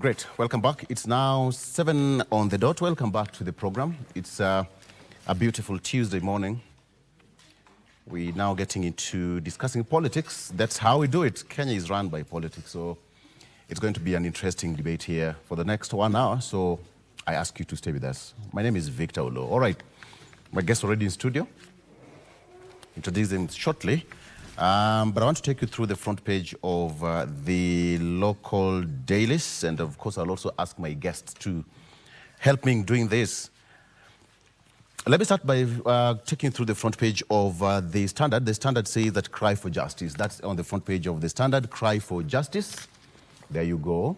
Great. Welcome back. It's now 7 on the dot. Welcome back to the program. It's a beautiful Tuesday morning. We're now getting into discussing politics. That's how we do it. Kenya is run by politics, so it's going to be an interesting debate here for the next 1 hour. So I ask you to stay with us. My name is Victor Ulo. All right. My guest already in studio. Introduce him shortly. But I want to take you through the front page of the local dailies. And of course, I'll also ask my guests to help me in doing this. Let me start by taking you through the front page of the Standard. The Standard says that cry for justice. That's on the front page of the Standard, cry for justice. There you go.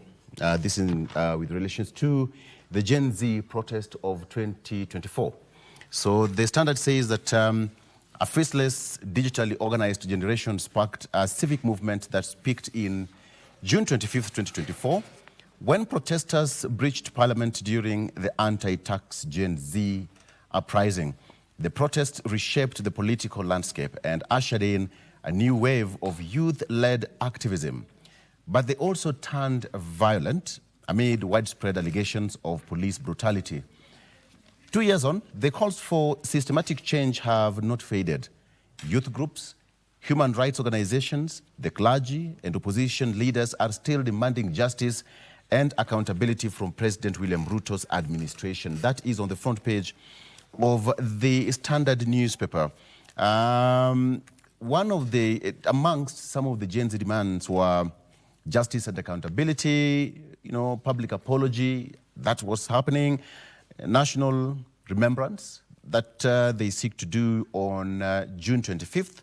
This is with relations to the Gen Z protest of 2024. So the Standard says that a faceless, digitally organized generation sparked a civic movement that peaked in June 25th, 2024, when protesters breached parliament during the anti-tax Gen Z uprising. The protest reshaped the political landscape and ushered in a new wave of youth-led activism. But they also turned violent amid widespread allegations of police brutality. 2 years on, the calls for systematic change have not faded. Youth groups, human rights organizations, the clergy, and opposition leaders are still demanding justice and accountability from President William Ruto's administration. That is on the front page of the Standard newspaper. Amongst some of the Gen Z demands were justice and accountability, public apology. That's what's happening. National remembrance that they seek to do on June 25th.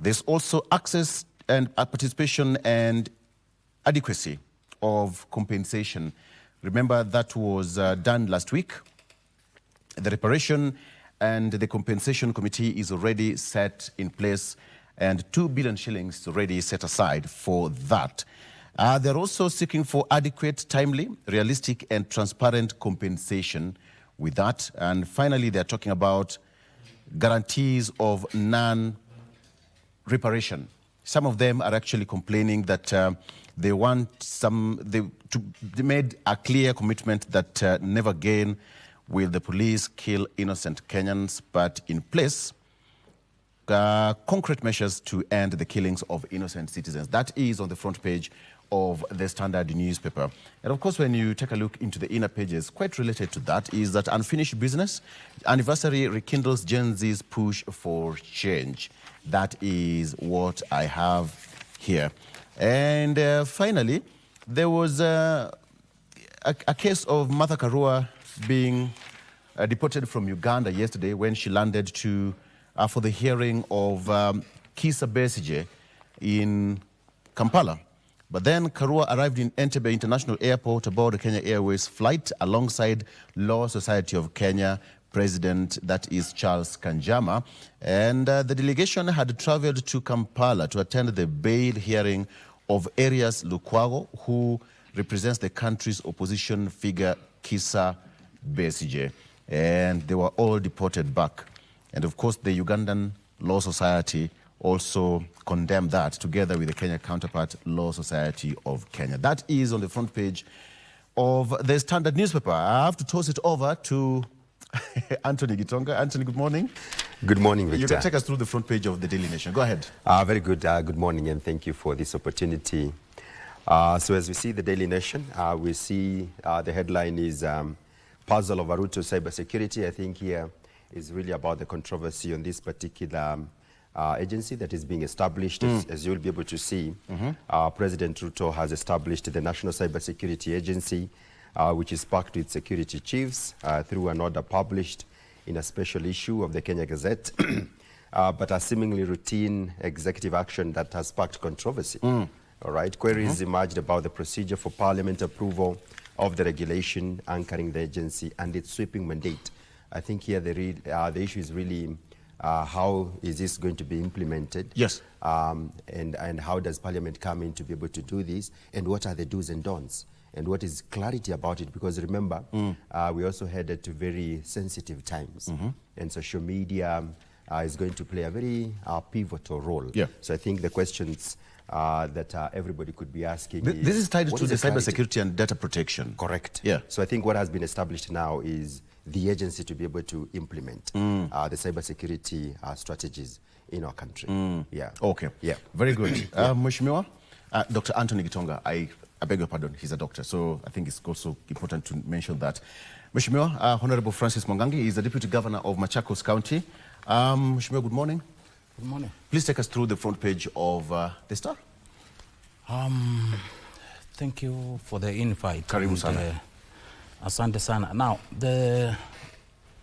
There's also access and participation and adequacy of compensation. Remember, that was done last week. The reparation and the compensation committee is already set in place, and 2 billion shillings is already set aside for that. They're also seeking for adequate, timely, realistic, and transparent compensation with that. And finally, they're talking about guarantees of non-reparation. Some of them are actually complaining that they made a clear commitment that never again will the police kill innocent Kenyans, but in place, concrete measures to end the killings of innocent citizens. That is on the front page of the Standard newspaper. And of course, when you take a look into the inner pages, quite related to that is that unfinished business. Anniversary rekindles Gen Z's push for change. That is what I have here. And finally, there was a case of Martha Karua being deported from Uganda yesterday when she landed for the hearing of Kizza Besigye in Kampala. But then Karua arrived in Entebbe International Airport aboard the Kenya Airways flight alongside Law Society of Kenya President, that is Charles Kanjama. And the delegation had traveled to Kampala to attend the bail hearing of Arias Lukwago, who represents the country's opposition figure Kizza Besigye. And they were all deported back. And of course, the Ugandan Law Society also condemned that, together with the Kenya counterpart, Law Society of Kenya. That is on the front page of the Standard newspaper. I have to toss it over to Anthony Gitonga. Anthony, good morning. Good morning, Victor. You can take us through the front page of the Daily Nation. Go ahead. Very good. Good morning, and thank you for this opportunity. So as we see the Daily Nation, we see the headline is Puzzle of Ruto Cybersecurity. I think here is really about the controversy on this particular agency that is being established. As you'll be able to see, President Ruto has established the National Cybersecurity Agency, which is packed with security chiefs through an order published in a special issue of the Kenya Gazette, but a seemingly routine executive action that has sparked controversy. All right, queries emerged about the procedure for Parliament approval of the regulation anchoring the agency and its sweeping mandate. I think here the issue is really how is this going to be implemented? Yes. And how does Parliament come in to be able to do this? And what are the do's and don'ts? And what is clarity about it? Because remember, we also headed to very sensitive times. And social media is going to play a very pivotal role. Yeah. So I think the questions that everybody could be asking. This is tied to the cybersecurity and data protection. Correct. Yeah. So I think what has been established now is the agency to be able to implement the cybersecurity strategies in our country. Yeah. Okay. Yeah. Very good. Mheshimiwa, Dr. Anthony Gitonga, I beg your pardon, he's a doctor, so I think it's also important to mention that. Mheshimiwa, Honorable Francis Mwangangi is the Deputy Governor of Machakos County. Mheshimiwa, good morning. Good morning. Please take us through the front page of The Star. Thank you for the invite. Karibu sana. Asante sana. Now,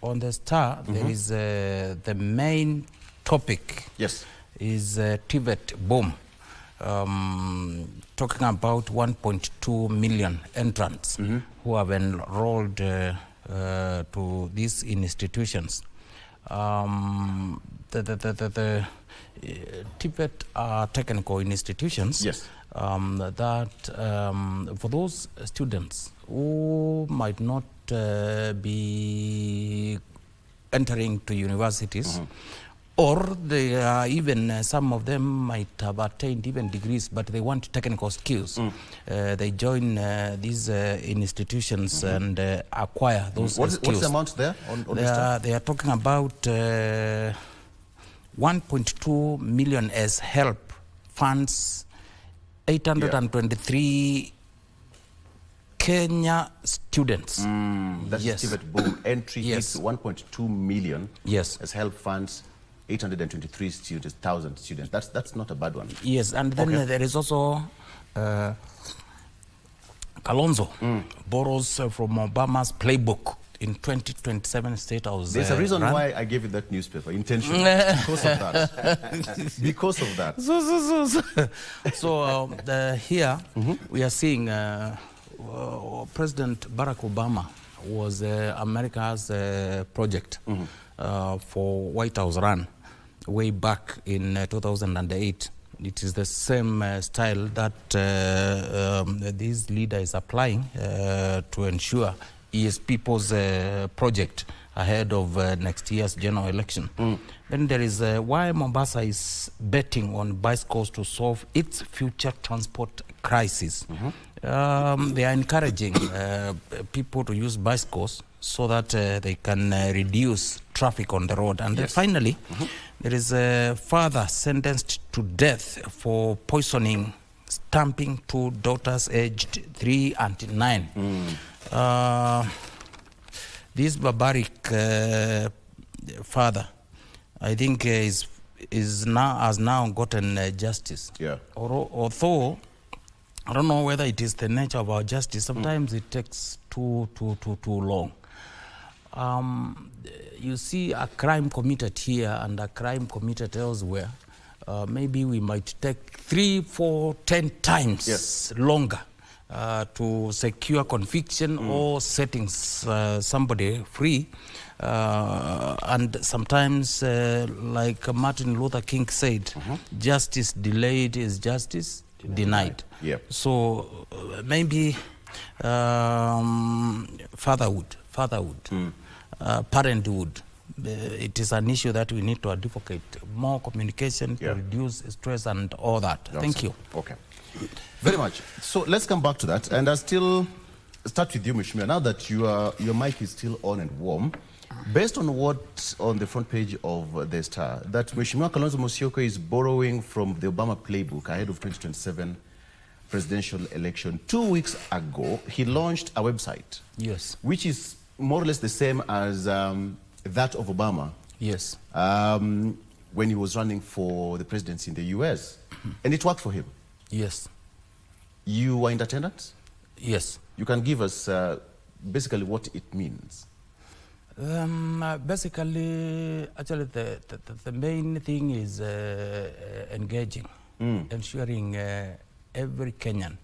on The Star, there is the main topic. Yes. Is Tibet boom. Talking about 1.2 million entrants who have enrolled to these institutions. The Tibet are technical institutions. Yes. That for those students who might not be entering to universities, or they are even some of them might have attained even degrees, but they want technical skills. They join these institutions and acquire those skills. What's the amount there on this? They are talking about 1.2 million as help funds, 823 Kenya students. That's yes. Tibet boom. Entry yes. is 1.2 million yes. as help funds, 823 students, 1,000 students. That's not a bad one. Yes, and then there is also Kalonzo borrows from Obama's playbook in 2027 State House. There's a reason why I gave you that newspaper, intentionally, because of that. Because of that. So here we are seeing President Barack Obama was America's project for White House run way back in 2008. It is the same style that this leader is applying to ensure he is people's project ahead of next year's general election. Then there is why Mombasa is betting on bicycles to solve its future transport crisis. They are encouraging people to use bicycles so that they can reduce traffic on the road. And then finally, there is a father sentenced to death for poisoning, stamping two daughters aged 3 and 9. This barbaric father, I think, has now gotten justice. Yeah. Although I don't know whether it is the nature of our justice. Sometimes it takes too long. You see a crime committed here and a crime committed elsewhere. Maybe we might take 3, 4, 10 times longer to secure conviction or setting somebody free. And sometimes, like Martin Luther King said, justice delayed is justice denied. Yep. So maybe fatherhood, parenthood, it is an issue that we need to advocate. More communication to reduce stress and all that. Thank you. Okay. Very much. So let's come back to that. And I'll still start with you, Mheshimiwa. Now that your mic is still on and warm, based on what on the front page of The Star, that Mheshimiwa Kalonzo Musyoka is borrowing from the Obama playbook ahead of 2027 presidential election. 2 weeks ago, he launched a website. Yes. Which is more or less the same as that of Obama. Yes. When he was running for the presidency in the US. And it worked for him. Yes. You were in attendance? Yes. You can give us basically what it means. Basically, actually, the main thing is engaging, ensuring every Kenyan,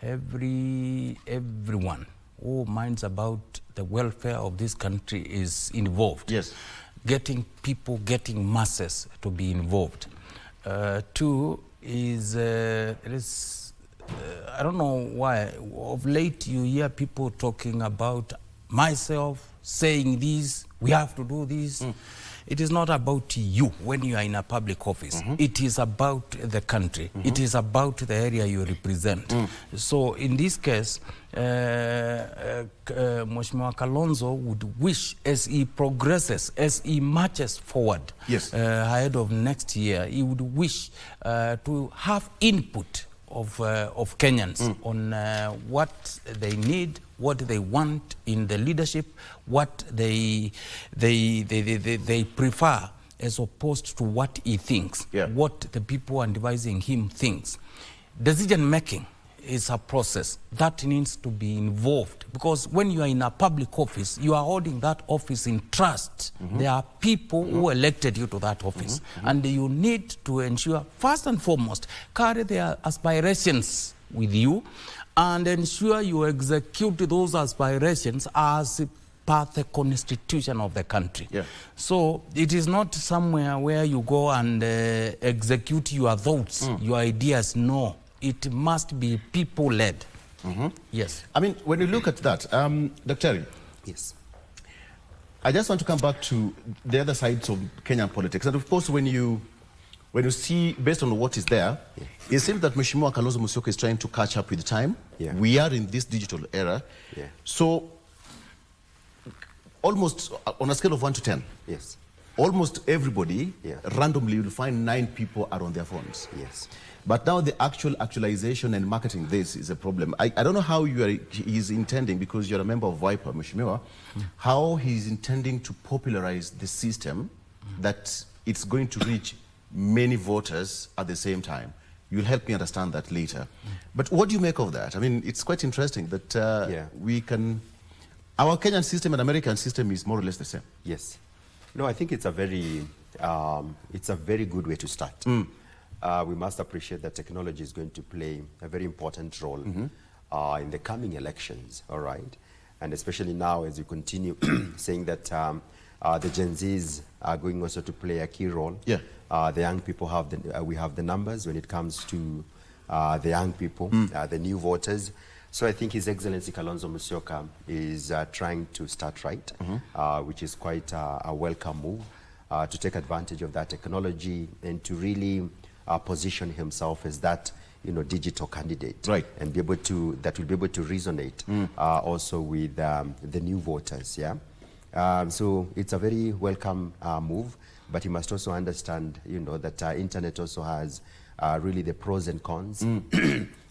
everyone who minds about the welfare of this country is involved. Yes. Getting masses to be involved. Two is, I don't know why, of late you hear people talking about myself, saying this, we have to do this. it is not about you when you are in a public office. It is about the country. It is about the area you represent. So in this case, Mheshimiwa Kalonzo would wish, as he progresses, as he marches forward ahead of next year, he would wish to have input of Kenyans on what they need, what they want in the leadership, what they prefer, as opposed to what he thinks, what the people advising him thinks. Decision making is a process that needs to be involved, because when you are in a public office, you are holding that office in trust. There are people who elected you to that office, and you need to ensure, first and foremost, carry their aspirations with you and ensure you execute those aspirations as per the constitution of the country. So it is not somewhere where you go and execute your thoughts, your ideas. No, it must be people-led. Yes. I mean, when you look at that, Dr. Yes. I just want to come back to the other sides of Kenyan politics. And of course, when you see, based on what is there, it seems that Mheshimiwa Kalonzo Musyoka is trying to catch up with the time. We are in this digital era. So, almost on a scale of 1 to 10, almost everybody randomly will find 9 people are on their phones. But now the actualization and marketing this is a problem. I don't know how he's intending, because you're a member of Viper, Mheshimiwa, how he's intending to popularize the system that it's going to reach many voters at the same time. You'll help me understand that later. But what do you make of that? I mean, it's quite interesting that our Kenyan system and American system is more or less the same. Yes. No, I think it's a very good way to start. We must appreciate that technology is going to play a very important role in the coming elections, all right? And especially now, as you continue saying that the Gen Zs are going also to play a key role. The young people we have the numbers when it comes to the young people, the new voters. So I think His Excellency Kalonzo Musyoka is trying to start right, which is quite a welcome move to take advantage of that technology and to really position himself as that digital candidate, and be able to that will be able to resonate also with the new voters. So it's a very welcome move, but you must also understand that internet also has really the pros and cons.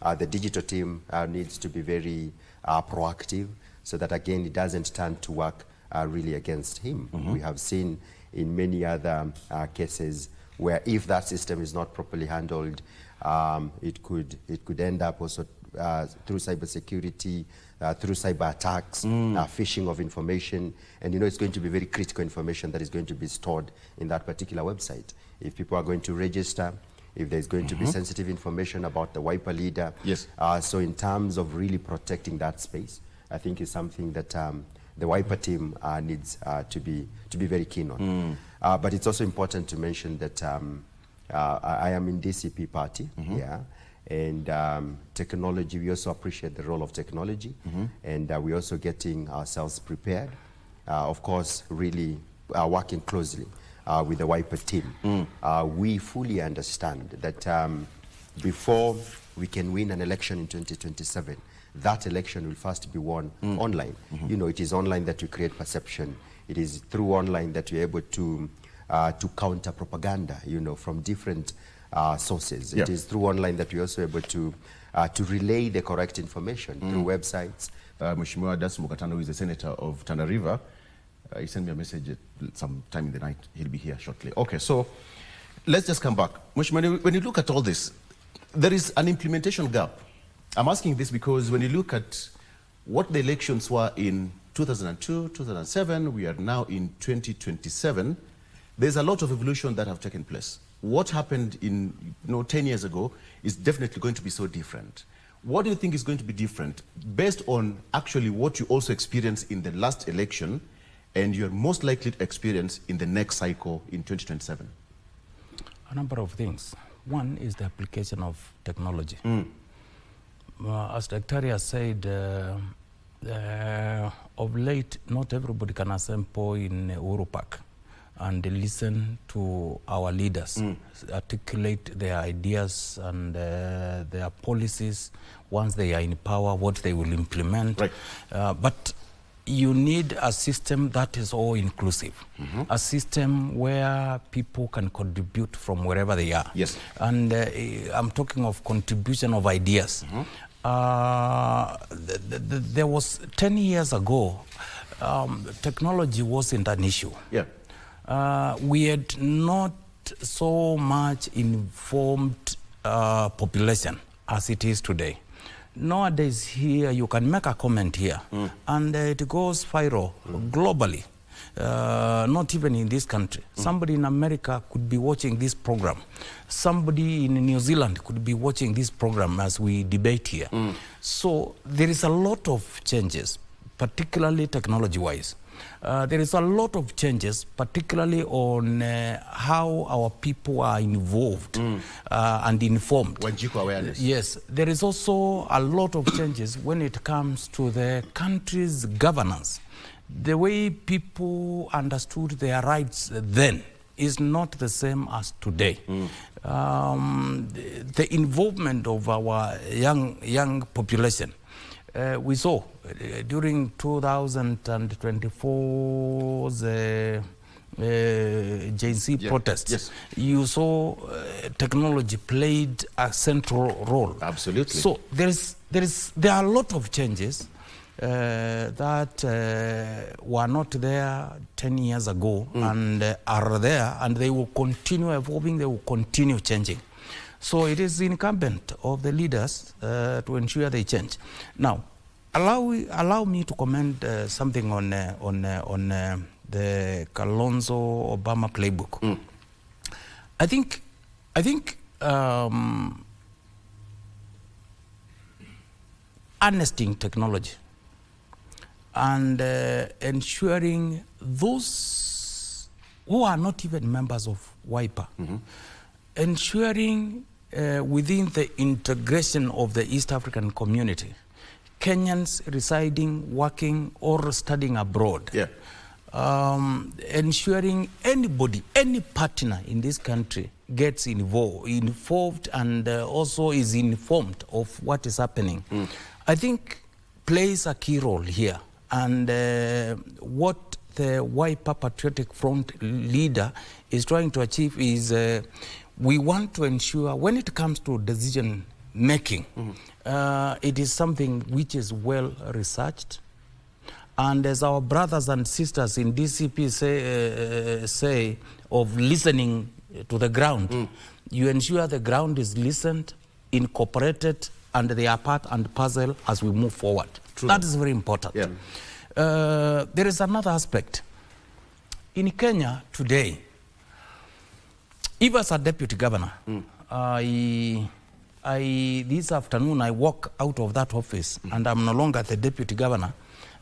The digital team needs to be very proactive, so that again it doesn't turn to work really against him. We have seen in many other cases where if that system is not properly handled, it could end up also through cybersecurity, through cyber attacks, phishing of information, and it's going to be very critical information that is going to be stored in that particular website. If people are going to register, if there's going to be sensitive information about the Wiper leader. So in terms of really protecting that space, I think is something that the Wiper team needs to be very keen on. But it's also important to mention that I am in DCP party, and technology, we also appreciate the role of technology, and we're also getting ourselves prepared. Of course, really working closely with the Wiper team. We fully understand that before we can win an election in 2027, that election will first be won online. It is online that we create perception. It is through online that we're able to counter propaganda, from different sources. It is through online that we're also able to relay the correct information through websites. Mheshimiwa Das Mukatano, who is the senator of Tana River, he sent me a message some time in the night. He'll be here shortly. Okay, so let's just come back. Mheshimiwa, when you look at all this, there is an implementation gap. I'm asking this because when you look at what the elections were in 2002, 2007, we are now in 2027, there's a lot of evolution that have taken place. What happened in 10 years ago is definitely going to be so different. What do you think is going to be different based on actually what you also experienced in the last election and you're most likely to experience in the next cycle in 2027? A number of things. One is the application of technology. As Dr. has said, of late, not everybody can assemble in Uhuru Park. and listen to our leaders, articulate their ideas and their policies. Once they are in power, what they will implement. Right. But you need a system that is all inclusive, a system where people can contribute from wherever they are. Yes. And I'm talking of contribution of ideas. There was 10 years ago, technology wasn't an issue. Yeah. We had not so much informed population as it is today. Nowadays here, you can make a comment here, and it goes viral globally, not even in this country. Somebody in America could be watching this program. Somebody in New Zealand could be watching this program as we debate here. So there is a lot of changes, particularly technology-wise. There is a lot of changes, particularly on how our people are involved and informed. Wanjiku awareness. Yes, there is also a lot of changes when it comes to the country's governance. The way people understood their rights then is not the same as today. The involvement of our young population, we saw during 2024 Gen-Z protests. Yes. You saw technology played a central role. Absolutely. So there are a lot of changes that were not there 10 years ago and are there, and they will continue evolving, they will continue changing. So it is incumbent of the leaders to ensure they change. Now, allow me to comment something on the Kalonzo-Obama playbook. I think harnessing technology and ensuring those who are not even members of WIPA, ensuring within the integration of the East African community, Kenyans residing, working, or studying abroad, ensuring anybody, any partner in this country gets involved and also is informed of what is happening, I think plays a key role here. And what the WIPA Patriotic Front leader is trying to achieve is we want to ensure when it comes to decision making, it is something which is well researched. And as our brothers and sisters in DCP say of listening to the ground, you ensure the ground is listened, incorporated, and they are part and parcel as we move forward. True. That is very important. Yeah. There is another aspect. In Kenya today, if as a deputy governor, this afternoon I walk out of that office and I'm no longer the deputy governor,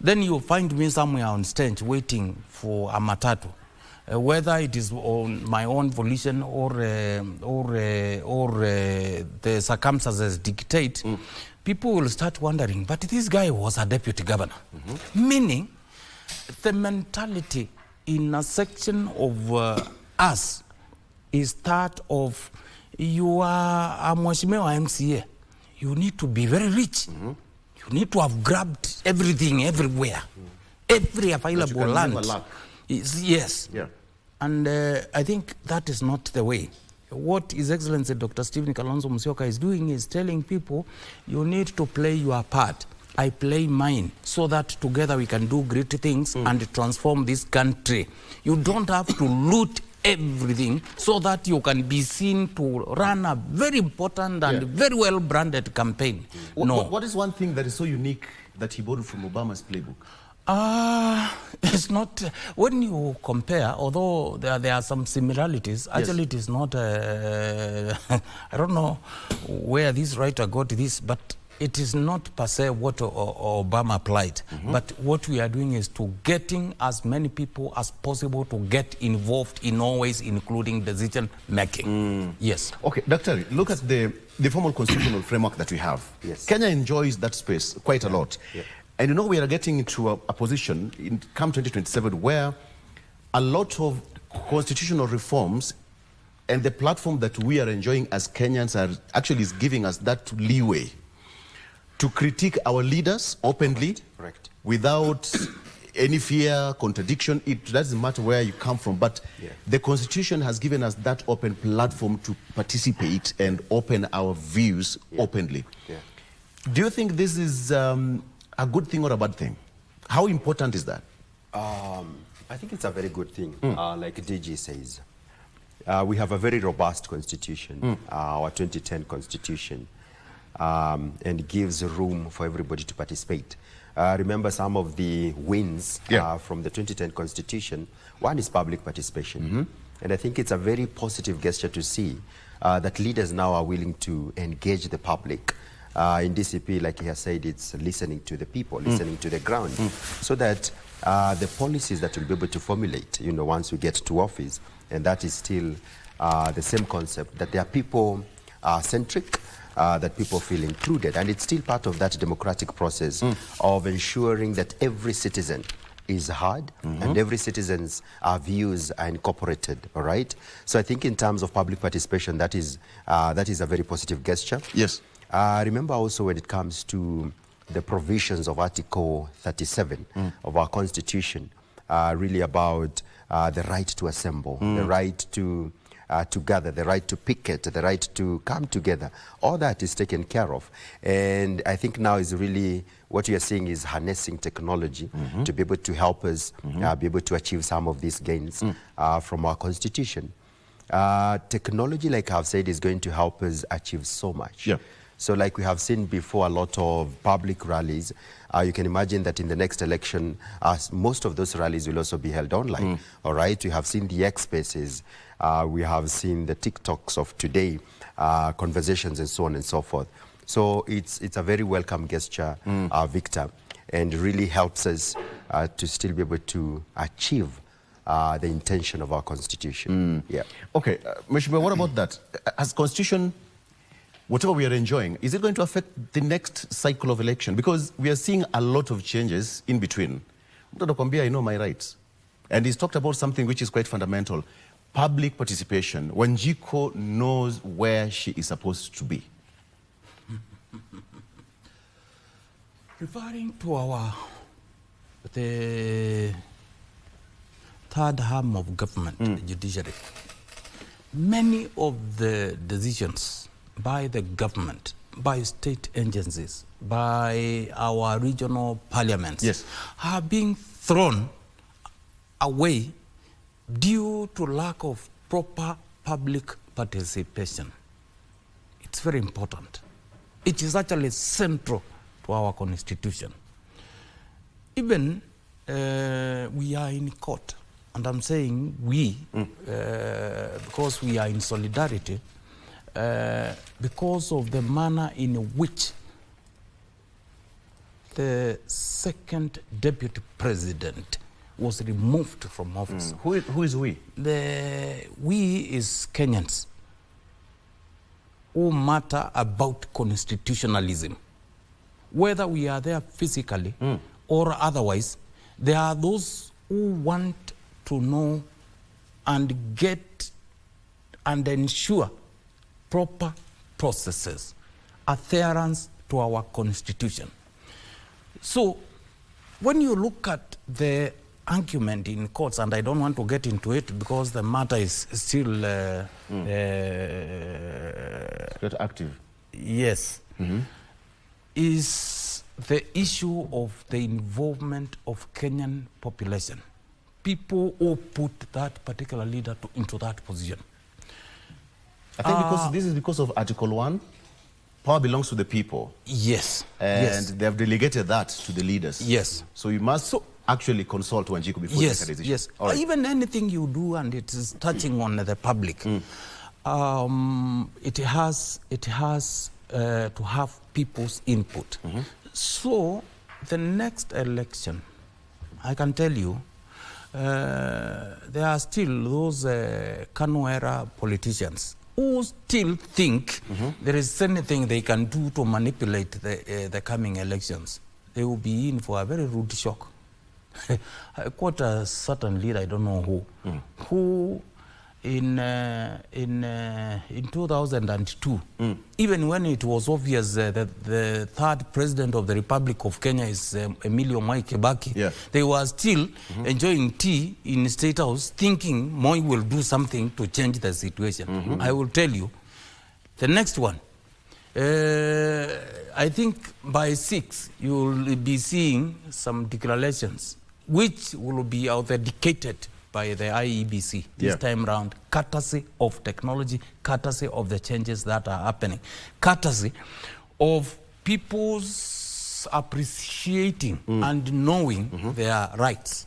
then you find me somewhere on stage waiting for a matatu. Whether it is on my own volition or the circumstances dictate, people will start wondering, but this guy was a deputy governor. Meaning, the mentality in a section of us is that of, you are a Mheshimiwa MCA. You need to be very rich. You need to have grabbed everything everywhere. Every available land. Yes. Yeah. And I think that is not the way. What His Excellency Dr. Stephen Kalonzo Musyoka is doing is telling people, you need to play your part. I play mine, so that together we can do great things and transform this country. You don't have to loot everything so that you can be seen to run a very important and very well branded campaign. What is one thing that is so unique that he borrowed from Obama's playbook? It's not, when you compare, although there are some similarities, actually it is not, I don't know where this writer got this, but it is not per se what Obama applied. But what we are doing is to getting as many people as possible to get involved in always, including decision making. Yes. Okay, Doctor, look at the formal constitutional framework that we have. Yes. Kenya enjoys that space quite a lot. Yeah. And you know, we are getting into a position in come 2027 where a lot of constitutional reforms and the platform that we are enjoying as Kenyans actually is giving us that leeway to critique our leaders openly, Correct. Without any fear, contradiction. It doesn't matter where you come from, but the Constitution has given us that open platform to participate and open our views openly. Do you think this is a good thing or a bad thing? How important is that? I think it's a very good thing, like DG says. We have a very robust constitution, our 2010 constitution, and gives room for everybody to participate. Remember some of the wins from the 2010 constitution. One is public participation. And I think it's a very positive gesture to see that leaders now are willing to engage the public. In DCP, like he has said, it's listening to the people, listening to the ground, so that the policies that we'll be able to formulate, you know, once we get to office, and that is still the same concept, that there are people centric, that people feel included, and it's still part of that democratic process of ensuring that every citizen is heard and every citizen's views are incorporated. All right. So I think in terms of public participation, that is a very positive gesture. Yes. Remember also when it comes to the provisions of Article 37 of our Constitution, really about the right to assemble, the right to gather, the right to picket, the right to come together. All that is taken care of. And I think now is really what we are seeing is harnessing technology to be able to help us be able to achieve some of these gains from our Constitution. Technology, like I've said, is going to help us achieve so much. Yeah. So like we have seen before, a lot of public rallies, you can imagine that in the next election, most of those rallies will also be held online. All right, we have seen the X Spaces, we have seen the TikToks of today, conversations and so on and so forth. So it's a very welcome gesture, Victor, and really helps us to still be able to achieve the intention of our Constitution. Yeah. Okay, Mheshimiwa, what about that? As Constitution, whatever we are enjoying, is it going to affect the next cycle of election? Because we are seeing a lot of changes in between. Mtu anakuambia, I know my rights. And he's talked about something which is quite fundamental. Public participation. When Njiko knows where she is supposed to be. Referring to the third arm of government, the judiciary, many of the decisions by the government, by state agencies, by our regional parliaments, are being thrown away due to lack of proper public participation. It's very important. It is actually central to our Constitution. Even we are in court, and I'm saying we, because we are in solidarity, because of the manner in which the second deputy president was removed from office. Who is we? We is Kenyans who matter about constitutionalism. Whether we are there physically or otherwise, there are those who want to know and get and ensure proper processes, adherence to our Constitution. So when you look at the argument in courts, and I don't want to get into it because the matter is still active. Yes. Is the issue of the involvement of Kenyan population, people who put that particular leader into that position. I think because this is because of Article 1, power belongs to the people. Yes. And they have delegated that to the leaders. Yes. So you must actually consult Wanjiku before you make a decision. Yes. Right. Even anything you do and it is touching on the public, it has to have people's input. So the next election, I can tell you, there are still those Kanu-era politicians who still think there is anything they can do to manipulate the coming elections. They will be in for a very rude shock. I quote a certain leader, I don't know who in 2002, even when it was obvious that the third president of the Republic of Kenya is Emilio Moi Kibaki, they were still enjoying tea in State House, thinking Moi will do something to change the situation. I will tell you, the next one, I think by 6, you will be seeing some declarations which will be authenticated by the IEBC this time round, courtesy of technology, courtesy of the changes that are happening, courtesy of people's appreciating and knowing their rights.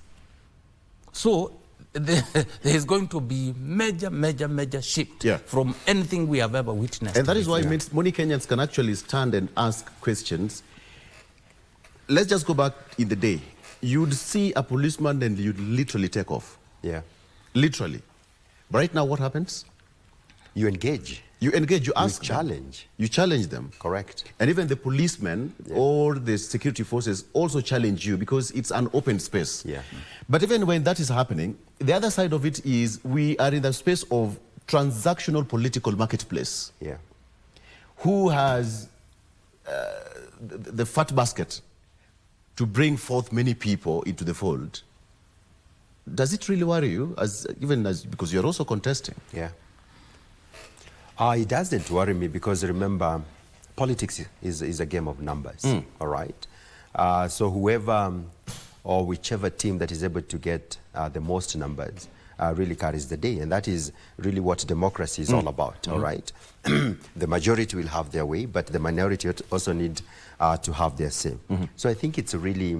So there is going to be major shift from anything we have ever witnessed. And that is why many Kenyans can actually stand and ask questions. Let's just go back in the day. You'd see a policeman and you'd literally take off. Yeah. Literally. But right now, what happens? You engage. You engage, you ask. You challenge. You challenge them. Correct. And even the policemen or the security forces also challenge you because it's an open space. Yeah. But even when that is happening, the other side of it is we are in the space of transactional political marketplace. Yeah. Who has the fat basket to bring forth many people into the fold? Does it really worry you, because you're also contesting? Yeah. It doesn't worry me because remember, politics is a game of numbers, all right? So whoever or whichever team that is able to get the most numbers really carries the day, and that is really what democracy is all about, all right? The majority will have their way, but the minority also need to have their say. So I think it's really,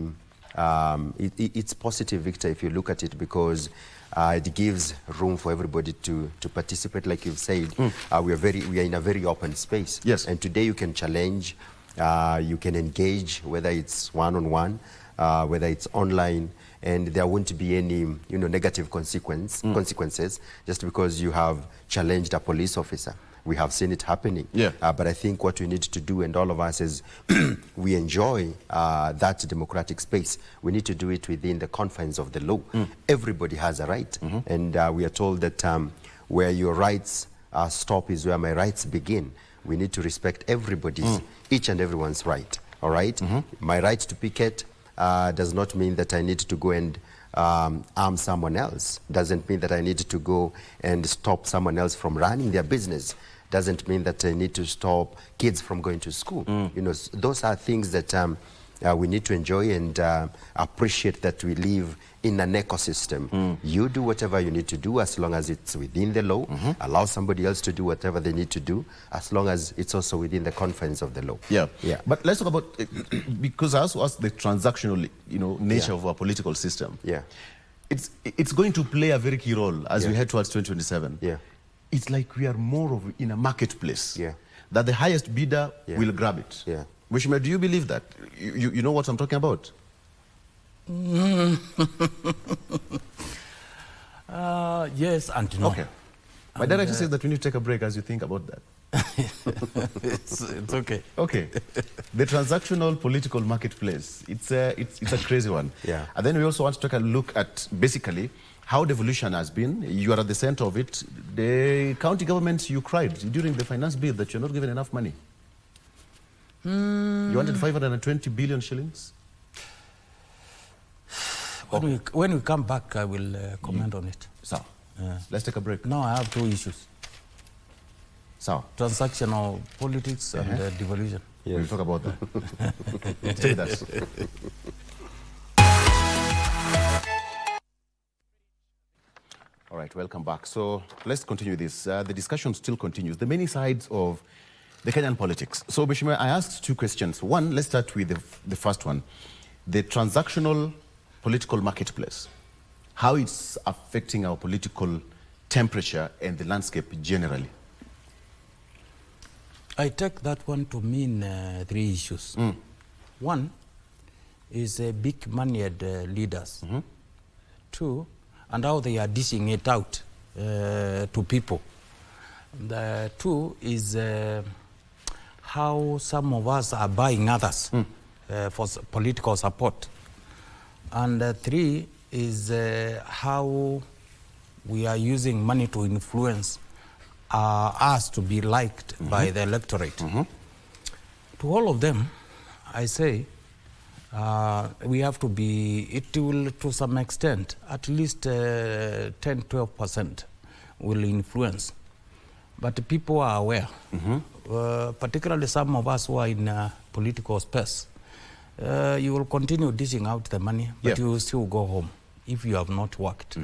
it's positive, Victor, if you look at it, because it gives room for everybody to participate. Like you've said, we are in a very open space. Yes. And today you can challenge, you can engage, whether it's one-on-one, whether it's online, and there won't be any negative consequences just because you have challenged a police officer. We have seen it happening. But I think what we need to do, and all of us, is we enjoy that democratic space. We need to do it within the confines of the law. Everybody has a right. And we are told that where your rights stop is where my rights begin. We need to respect everybody's, each and everyone's right. All right? My right to picket does not mean that I need to go and arm someone else. Doesn't mean that I need to go and stop someone else from running their business. Doesn't mean that I need to stop kids from going to school. Those are things that we need to enjoy and appreciate, that we live in an ecosystem. You do whatever you need to do as long as it's within the law. Allow somebody else to do whatever they need to do as long as it's also within the confines of the law. But let's talk about, because I also asked the transactional nature of our political system. It's going to play a very key role as we head towards 2027. It's like we are more of in a marketplace. That the highest bidder will grab it. Wishima, do you believe that? You know what I'm talking about? Yes and no. Okay. My director says that we need to take a break as you think about that. It's okay. Okay. The transactional political marketplace, it's a crazy one. And then we also want to take a look at basically how devolution has been. You are at the center of it. The county governments, you cried during the finance bill that you're not given enough money. You wanted 520 billion shillings? When we come back, I will comment on it. So, let's take a break. Now I have two issues. So, transactional politics and devolution. We'll talk about that. Stay with us. All right, welcome back. So let's continue this. The discussion still continues. The many sides of the Kenyan politics. So, Bishima, I asked two questions. One, let's start with the first one. The transactional political marketplace. How it's affecting our political temperature and the landscape generally. I take that one to mean three issues. One is big moneyed leaders. Two, and how they are dishing it out to people. The two is how some of us are buying others for political support. And 3 is how we are using money to influence us to be liked by the electorate. To all of them, I say, we have to be, it will to some extent, at least 10-12% will influence. But people are aware, particularly some of us who are in political space. You will continue dishing out the money, but you will still go home if you have not worked.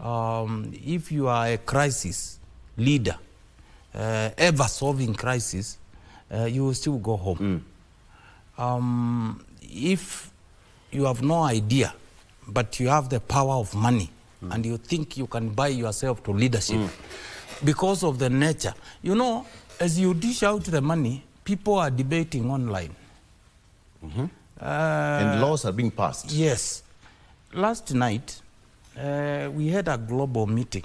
If you are a crisis leader, ever solving crisis, you will still go home. If you have no idea, but you have the power of money, and you think you can buy yourself to leadership, because of the nature, you know, as you dish out the money, people are debating online. And laws are being passed. Yes. Last night, we had a global meeting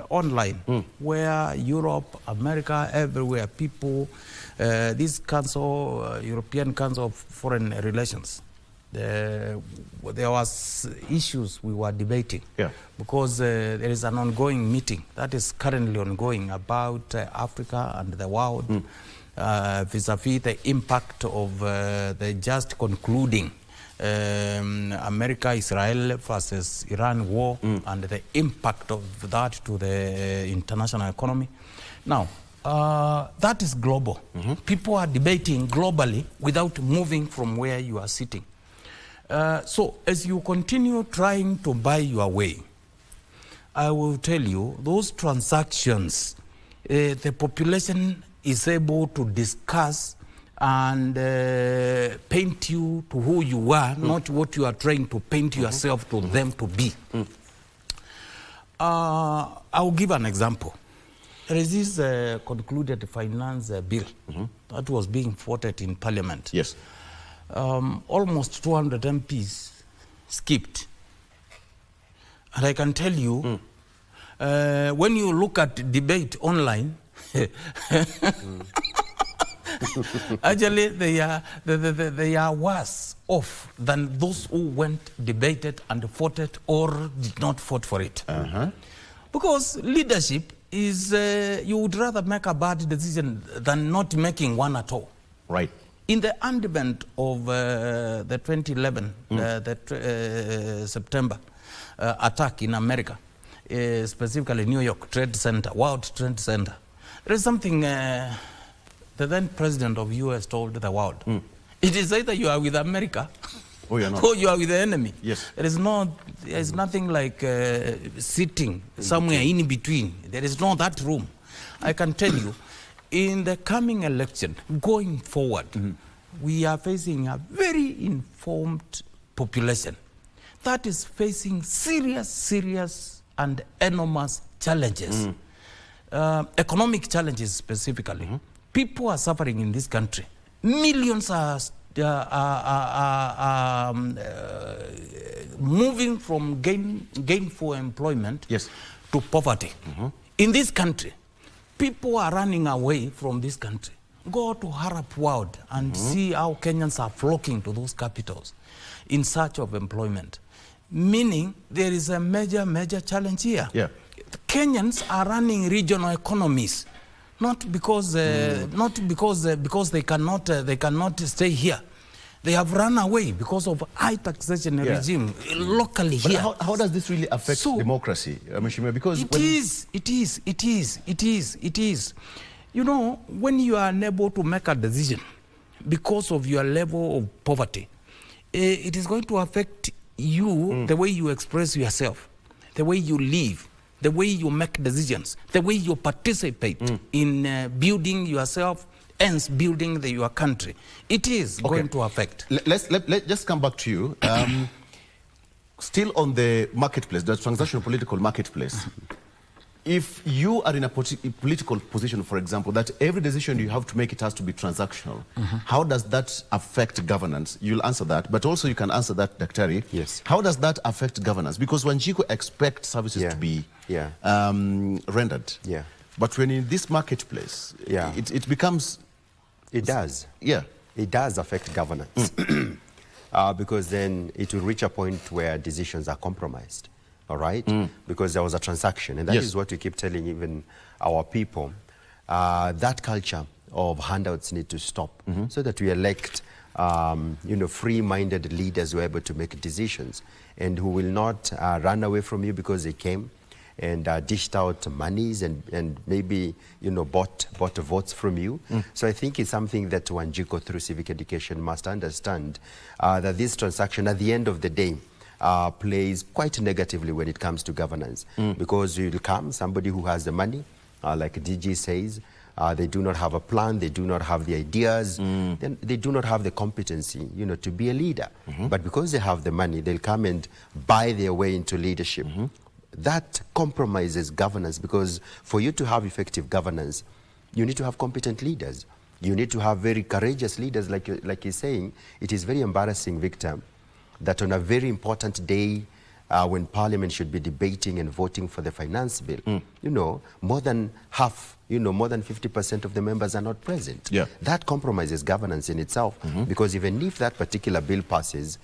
online where Europe, America, everywhere, people, this council, European Council of Foreign Relations, there was issues we were debating because there is an ongoing meeting that is currently ongoing about Africa and the world vis-a-vis the impact of the just concluding America-Israel versus Iran war and the impact of that to the international economy. Now, that is global. People are debating globally without moving from where you are sitting. So, as you continue trying to buy your way, I will tell you, those transactions, the population is able to discuss and paint you to who you are, not what you are trying to paint yourself to them to be. I'll give an example. There is this concluded finance bill that was being voted in Parliament. Yes. Almost 200 MPs skipped. And I can tell you, when you look at debate online, actually they are worse off than those who went, debated and voted or did not vote for it. Because leadership is, you would rather make a bad decision than not making one at all. Right. In the amendment of the 2011 September attack in America, specifically New York Trade Center, World Trade Center, there is something the then president of US told the world. It is either you are with America or you are with the enemy. Yes. There is nothing like sitting somewhere in between. There is no that room. I can tell you, in the coming election, going forward, we are facing a very informed population that is facing serious and enormous challenges. Economic challenges specifically. People are suffering in this country. Millions are moving from gainful employment to poverty. In this country, people are running away from this country. Go to Arab world and see how Kenyans are flocking to those capitals in search of employment. Meaning there is a major challenge here. Kenyans are running regional economies, not because because they cannot stay here. They have run away because of high taxation regime locally here. How does this really affect democracy, Mheshimiwa? Because it is. You know, when you are unable to make a decision because of your level of poverty, it is going to affect you, the way you express yourself, the way you live, the way you make decisions, the way you participate in building yourself, hence building your country. It is going to affect. Let's just come back to you. Still on the marketplace, the transactional political marketplace. If you are in a political position, for example, that every decision you have to make, it has to be transactional, how does that affect governance? You'll answer that, but also you can answer that, Daktari. Yes. How does that affect governance? Because when Wanjiku expects services to be rendered, but when in this marketplace, it becomes... It does. Yeah. It does affect governance. because then it will reach a point where decisions are compromised, all right? Because there was a transaction, and that is what we keep telling even our people. That culture of handouts need to stop so that we elect free-minded leaders who are able to make decisions and who will not run away from you because they came and dished out monies and maybe bought votes from you. So I think it's something that Wanjiko through civic education must understand, that this transaction at the end of the day plays quite negatively when it comes to governance, because you will come somebody who has the money, like DG says, they do not have a plan, they do not have the ideas, then they do not have the competency, to be a leader. But because they have the money, they'll come and buy their way into leadership. That compromises governance, because for you to have effective governance, you need to have competent leaders. You need to have very courageous leaders, like you're saying. It is very embarrassing, Victor, that on a very important day, when Parliament should be debating and voting for the finance bill, more than half, more than 50% of the members are not present. That compromises governance in itself, because even if that particular bill passes,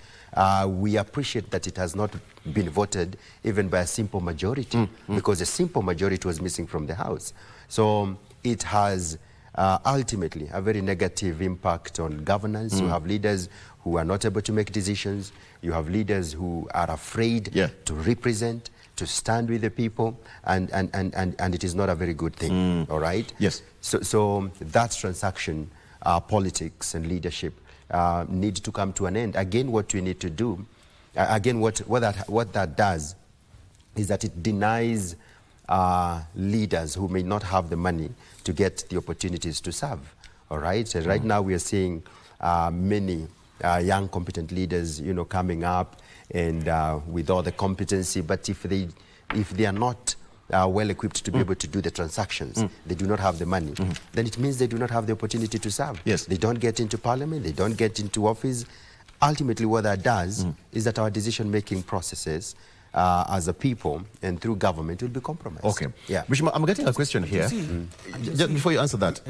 we appreciate that it has not been voted even by a simple majority, because a simple majority was missing from the House. So it has ultimately a very negative impact on governance. You have leaders who are not able to make decisions. You have leaders who are afraid to represent, to stand with the people, and it is not a very good thing, all right? Yes. So that transaction, politics and leadership need to come to an end. Again, what we need to do, what that does is that it denies leaders who may not have the money to get the opportunities to serve, all right? And right now we are seeing many young competent leaders, coming up and with all the competency, but if they are not well equipped to be able to do the transactions, they do not have the money, then it means they do not have the opportunity to serve. Yes. They don't get into Parliament, they don't get into office. Ultimately, what that does is that our decision-making processes as a people and through government will be compromised. Okay. Yeah. Bishop, I'm getting a question here. Just before you answer that,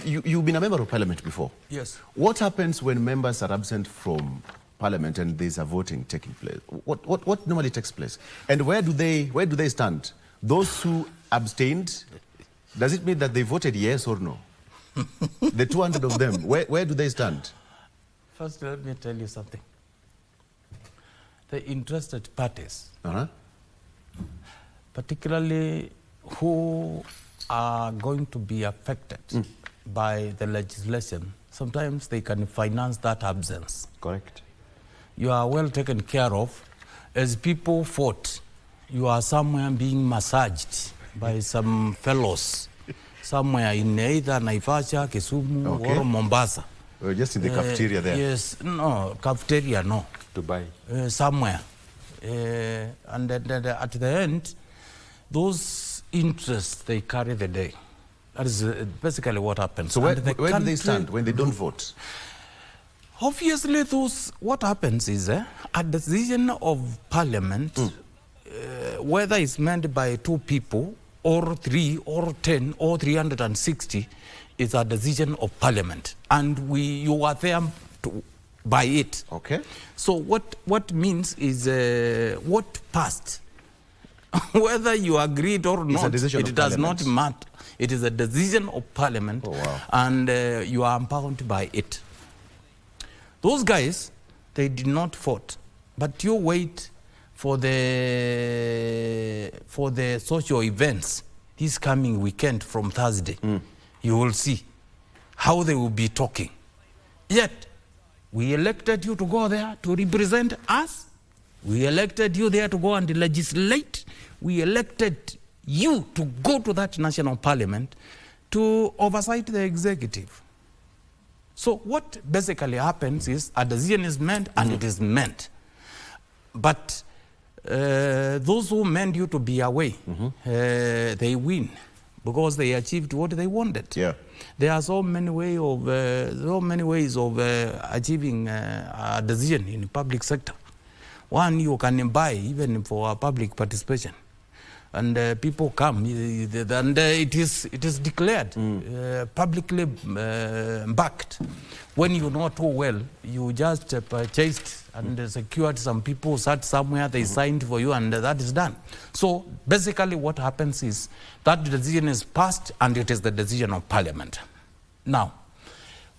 you've been a member of Parliament before. Yes. What happens when members are absent from Parliament and there's a voting taking place? What normally takes place? And where do they stand? Those who abstained, does it mean that they voted yes or no? The 200 of them, where do they stand? First, let me tell you something. The interested parties, particularly who are going to be affected by the legislation, sometimes they can finance that absence. Correct. You are well taken care of. As people fought, you are somewhere being massaged by some fellows, somewhere in either Naivasha, Kisumu, or Mombasa. We're just in the cafeteria there. Yes, no, cafeteria, no. Dubai. Somewhere. And then at the end, those interests, they carry the day. That is basically what happens. So where do they stand when they don't vote? Obviously, what happens is a decision of Parliament, whether it's meant by 2 people, or 3, or 10, or 360, is a decision of Parliament. And you are there by it. Okay. So what means is what passed, whether you agreed or not, it does not matter. It is a decision of Parliament, and you are bound by it. Those guys, they did not vote, but you wait for the social events this coming weekend from Thursday. You will see how they will be talking. Yet, we elected you to go there to represent us. We elected you there to go and legislate. We elected you to go to that national parliament to oversight the executive. So what basically happens is a decision is meant and it is meant. But those who meant you to be away, they win because they achieved what they wanted. Yeah. There are so many ways of achieving a decision in the public sector. One, you can buy even for public participation. and people come, and it is declared publicly backed. When you know too well, you just purchased and secured some people, sat somewhere, they signed for you, and that is done. So basically what happens is that decision is passed, and it is the decision of Parliament. Now,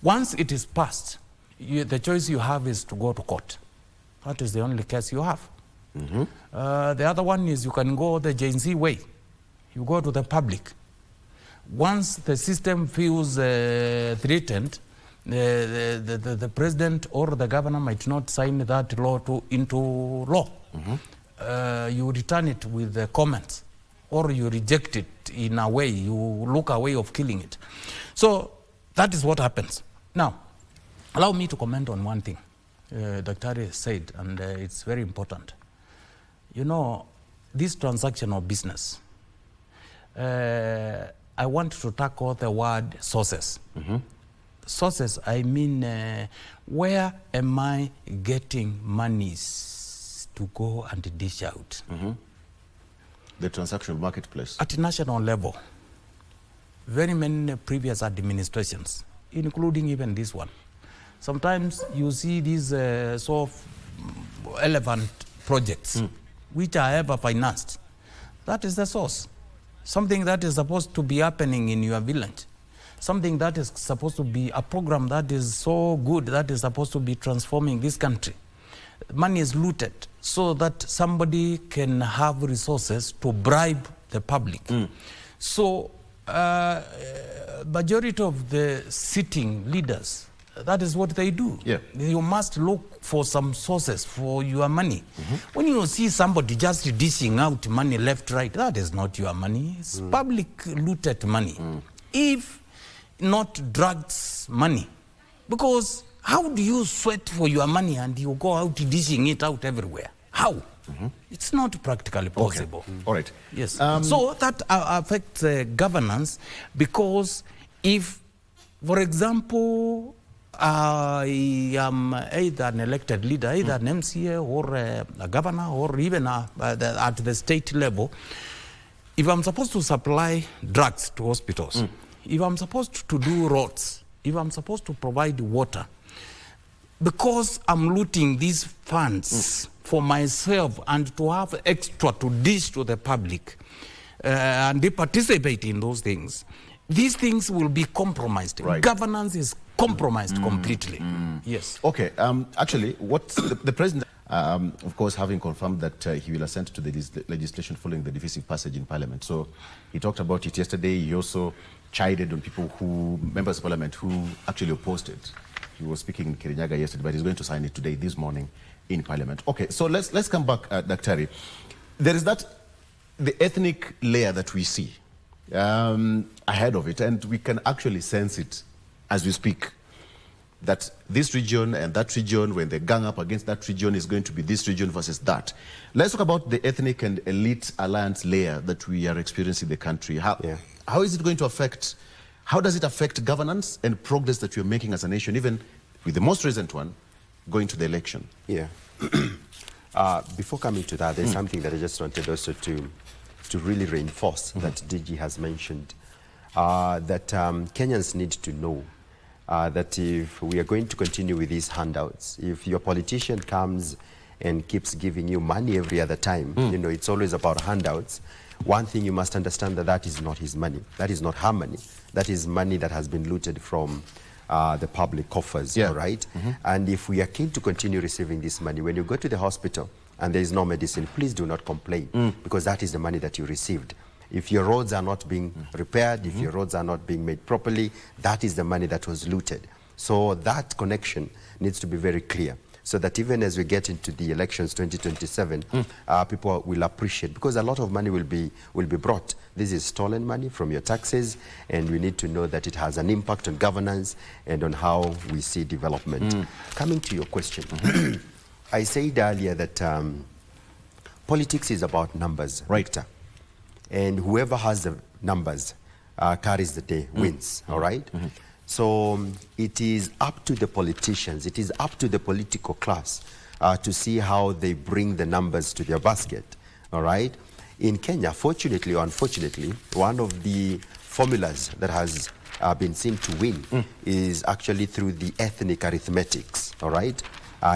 once it is passed, the choice you have is to go to court. That is the only case you have. The other one is you can go the Gen Z way. You go to the public. Once the system feels threatened, the president or the governor might not sign that law into law. You return it with the comments, or you reject it in a way, you look a way of killing it. So that is what happens. Now, allow me to comment on one thing Dr. said, and it's very important. You know, this transactional business, I want to tackle the word sources. Sources, I mean, where am I getting monies to go and dish out? The transactional marketplace. At national level, very many previous administrations, including even this one, sometimes you see these sort of relevant projects which are ever financed. That is the source. Something that is supposed to be happening in your village. Something that is supposed to be a program that is so good, that is supposed to be transforming this country. Money is looted so that somebody can have resources to bribe the public. So, majority of the sitting leaders, that is what they do. Yeah. You must look for some sources for your money. When you see somebody just dishing out money left, right, that is not your money. It's public looted money. If not drugs money. Because how do you sweat for your money and you go out dishing it out everywhere? How? It's not practically possible. Okay. All right. Yes. So that affects governance, because if, for example, I am either an elected leader, either an MCA or a governor, or even at the state level, if I'm supposed to supply drugs to hospitals, if I'm supposed to do roads, if I'm supposed to provide water, because I'm looting these funds for myself and to have extra to dish to the public, and they participate in those things, these things will be compromised. Right. Governance is compromised completely. Yes. Okay. Actually, what the president, of course, having confirmed that he will assent to the legislation following the divisive passage in Parliament. So he talked about it yesterday. He also chided on people members of Parliament who actually opposed it. He was speaking in Kirinyaga yesterday, but he's going to sign it today, this morning, in Parliament. Okay, so let's come back, Dr. There is the ethnic layer that we see ahead of it, and we can actually sense it as we speak, that this region and that region, when they gang up against that region, is going to be this region versus that. Let's talk about the ethnic and elite alliance layer that we are experiencing in the country. How is it going to affect, how does it affect governance and progress that we're making as a nation, even with the most recent one, going to the election? Yeah. Before coming to that, there's something that I just wanted also to really reinforce that DG has mentioned, that Kenyans need to know that if we are going to continue with these handouts, if your politician comes and keeps giving you money every other time, you know, it's always about handouts. One thing you must understand, that is not his money. That is not her money. That is money that has been looted from the public coffers, all right? And if we are keen to continue receiving this money, when you go to the hospital and there is no medicine, please do not complain, because that is the money that you received. If your roads are not being repaired, if your roads are not being made properly, that is the money that was looted. So that connection needs to be very clear, so that even as we get into the elections 2027, people will appreciate, because a lot of money will be brought. This is stolen money from your taxes, and we need to know that it has an impact on governance and on how we see development. Coming to your question, I said earlier that politics is about numbers, right? Victor. And whoever has the numbers carries the day, wins, all right? So it is up to the politicians, it is up to the political class to see how they bring the numbers to their basket, all right? in Kenya, fortunately or unfortunately, one of the formulas that has been seen to win is actually through the ethnic arithmetics, all right?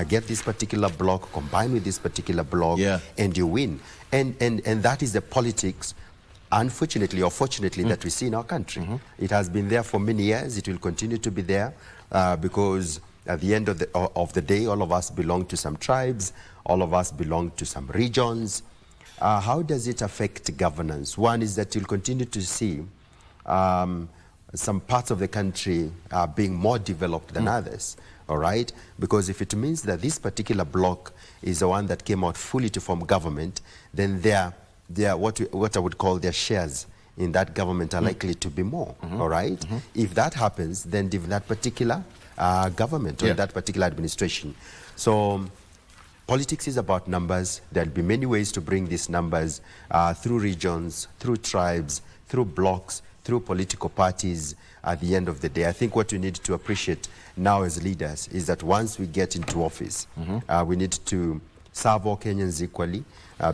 Get this particular block, combine with this particular block, and you win. And that is the politics, unfortunately or fortunately, that we see in our country. It has been there for many years. It will continue to be there because at the end of the day, all of us belong to some tribes, all of us belong to some regions. How does it affect governance? One is that you'll continue to see some parts of the country being more developed than others, all right? Because if it means that this particular block is the one that came out fully to form government, then what I would call their shares in that government are likely to be more, all right? If that happens, then that particular government or that particular administration. So politics is about numbers. There'll be many ways to bring these numbers through regions, through tribes, through blocks, through political parties. At the end of the day, I think what we need to appreciate now as leaders is that once we get into office, we need to serve all Kenyans equally,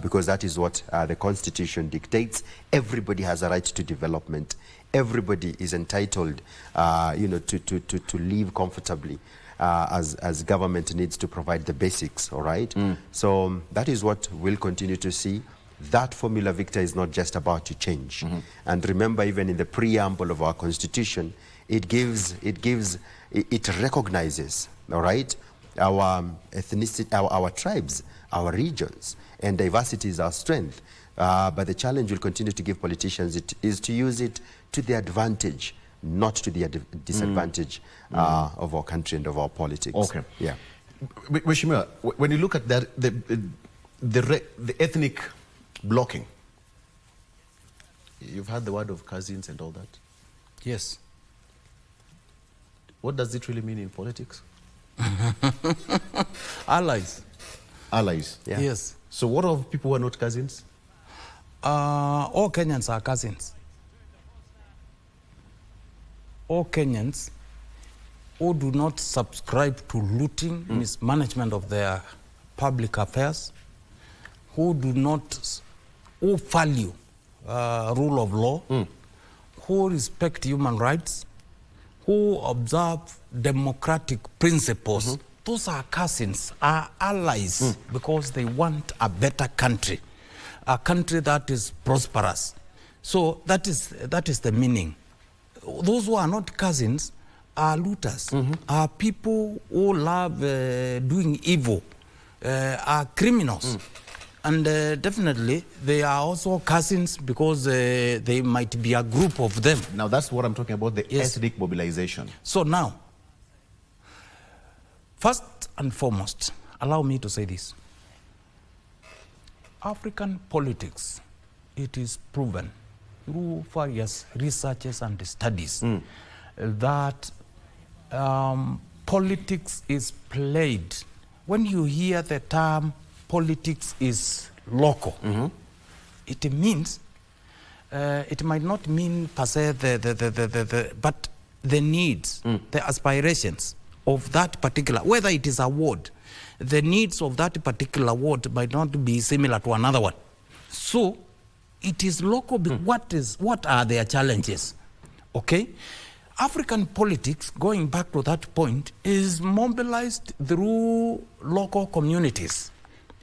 because that is what the Constitution dictates. Everybody has a right to development. Everybody is entitled, to live comfortably, as government needs to provide the basics, all right? So that is what we'll continue to see. That formula, Victor, is not just about to change. And remember, even in the preamble of our Constitution, it recognizes, all right, our ethnicity, our tribes, our regions, and diversity is our strength. But the challenge we'll continue to give politicians is to use it to their advantage, not to the disadvantage of our country and of our politics. Okay. Yeah. Mheshimiwa, when you look at that, the ethnic blocking, you've heard the word of cousins and all that. Yes. What does it really mean in politics? Allies. Allies. Yeah. Yes. So what of people who are not cousins? All Kenyans are cousins. All Kenyans who do not subscribe to looting, mismanagement of their public affairs, who value rule of law, who respect human rights, who observe democratic principles, those are cousins, are allies, because they want a better country, a country that is prosperous. So that is the meaning. Those who are not cousins are looters, are people who love doing evil, are criminals. And definitely, they are also cousins because they might be a group of them. Now, that's what I'm talking about, the ethnic mobilization. So now, first and foremost, allow me to say this. African politics, it is proven through various researches and studies that politics is played. When you hear the term politics is local, it means, it might not mean per se but the needs, the aspirations of that particular, whether it is a ward, the needs of that particular ward might not be similar to another one. So it is local. What are their challenges? Okay? African politics, going back to that point, is mobilized through local communities.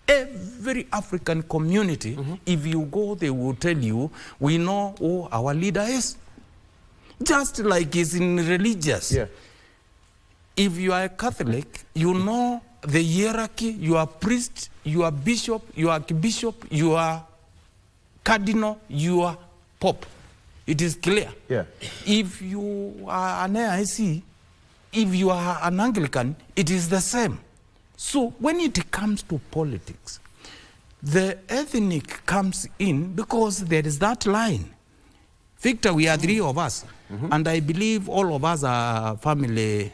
Every African community, if you go, they will tell you, we know who our leader is. Just like it's in religious. Yeah. If you are a Catholic, you know the hierarchy, you are priest, you are bishop, you are archbishop, you are cardinal, you are pope. It is clear. Yeah. If you are an AIC, if you are an Anglican, it is the same. So when it comes to politics, the ethnic comes in because there is that line. Victor, we are three of us, and I believe all of us are family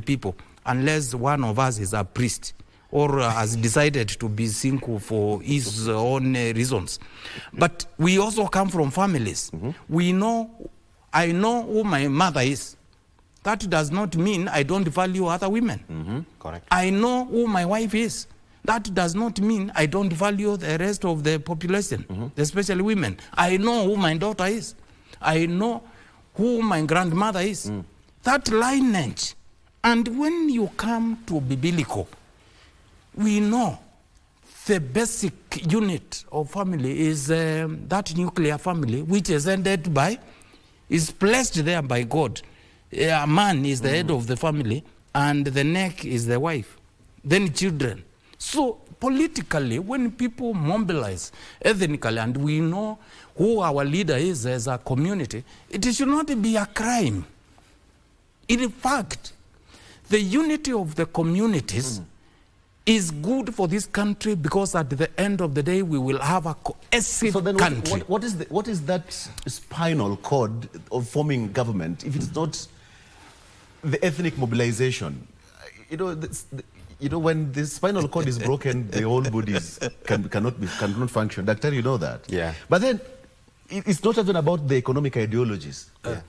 people, unless one of us is a priest or has decided to be single for his own reasons. But we also come from families. I know who my mother is. That does not mean I don't value other women. Correct. I know who my wife is. That does not mean I don't value the rest of the population, especially women. I know who my daughter is. I know who my grandmother is. That lineage. And when you come to biblical, we know the basic unit of family is that nuclear family, which is ended by, is placed there by God. A man is the head of the family, and the neck is the wife, then children. So politically, when people mobilize ethnically, and we know who our leader is as a community, it should not be a crime. In fact, the unity of the communities is good for this country, because at the end of the day, we will have a cohesive country. What is that spinal cord of forming government if it's not the ethnic mobilization? You know, when the spinal cord is broken, the whole body cannot function. Doctor, you know that. Yeah. But then it's not even about the economic ideologies. Yeah.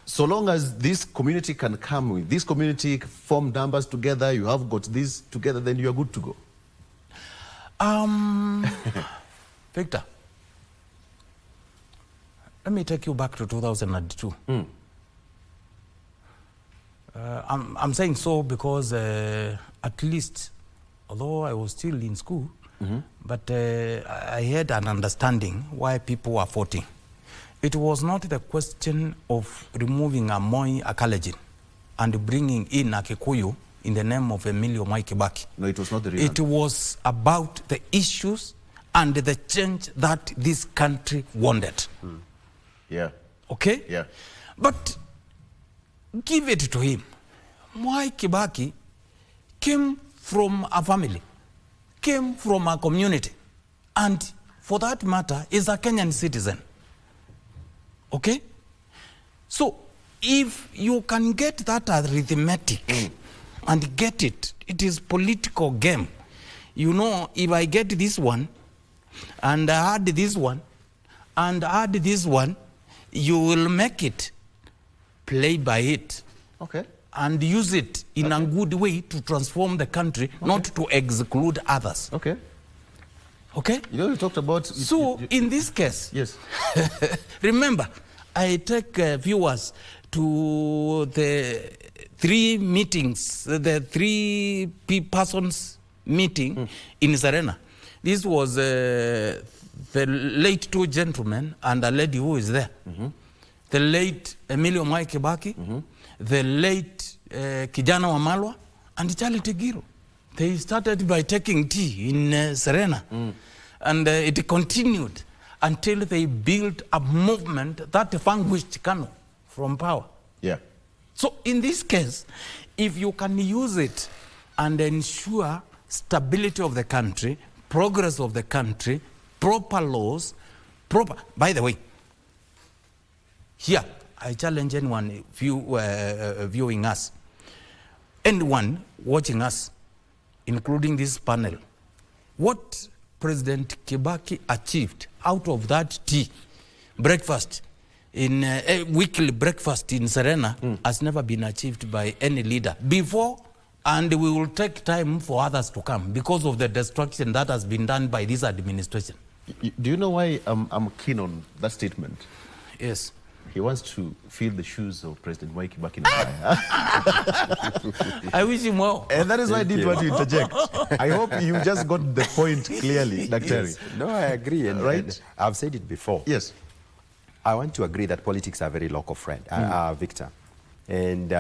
So long as this community can come with this community, form numbers together, you have got this together, then you are good to go. Victor, let me take you back to 2002. I'm saying so because at least, although I was still in school, but I had an understanding why people were voting. It was not the question of removing a Moi Akalejin and bringing in a Kikuyu in the name of Emilio Mwai Kibaki. No, it was not the reason. It was about the issues and the change that this country wanted. Yeah. Okay? Yeah. But give it to him. Mwai Kibaki came from a family, came from a community, and for that matter, is a Kenyan citizen. Okay? So, if you can get that arithmetic and get it, it is political game. You know, if I get this one, and I add this one, and add this one, you will make it, play by it. Okay. And use it in a good way to transform the country, not to exclude others. Okay. Okay? You know, you talked about... So, in this case, yes. Remember, I take viewers to the 3 meetings, the 3 persons meeting in Serena. This was the late 2 gentlemen and a lady who is there. The late Emilio Mwai Kibaki, the late Kijana Wamalwa, and Charlie Tegiro. They started by taking tea in Serena. And it continued until they built a movement that vanquished Kanu from power. Yeah. So in this case, if you can use it and ensure stability of the country, progress of the country, proper laws, by the way, here, I challenge anyone viewing us, anyone watching us, including this panel, what President Kibaki achieved out of that tea breakfast, in a weekly breakfast in Serena, has never been achieved by any leader before, and we will take time for others to come because of the destruction that has been done by this administration. Do you know why I'm keen on that statement? Yes. He wants to fill the shoes of President Mwai Kibaki. I wish him well. And that is why I didn't want to interject. I hope you just got the point clearly, Dr. Yes. No, I agree. And, right? and I've said it before. Yes. I want to agree that politics are very local, Victor. And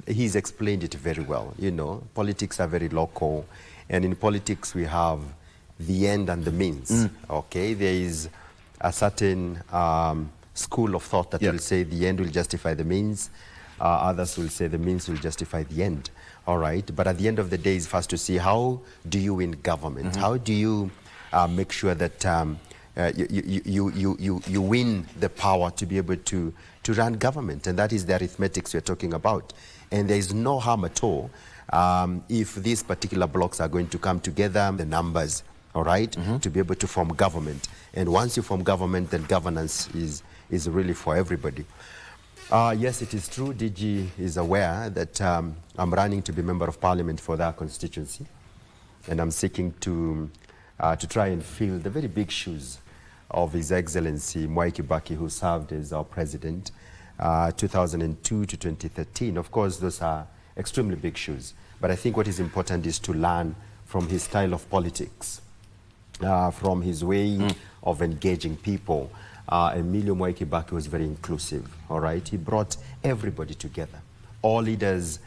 he's explained it very well. You know, politics are very local. And in politics, we have the end and the means. Okay? There is a certain school of thought that will say the end will justify the means. Others will say the means will justify the end. All right? But at the end of the day, it's first to see how do you win government? How do you make sure that you win the power to be able to run government? And that is the arithmetics we're talking about. And there is no harm at all if these particular blocks are going to come together, the numbers, all right, to be able to form government. And once you form government, then governance is really for everybody. Yes, it is true. DG is aware that I'm running to be member of parliament for that constituency. and I'm seeking to try and fill the very big shoes of His Excellency Mwai Kibaki, who served as our president 2002 to 2013. Of course, those are extremely big shoes. But I think what is important is to learn from his style of politics, from his way of engaging people. Emilio Mwai Kibaki was very inclusive, all right? He brought everybody together. All leaders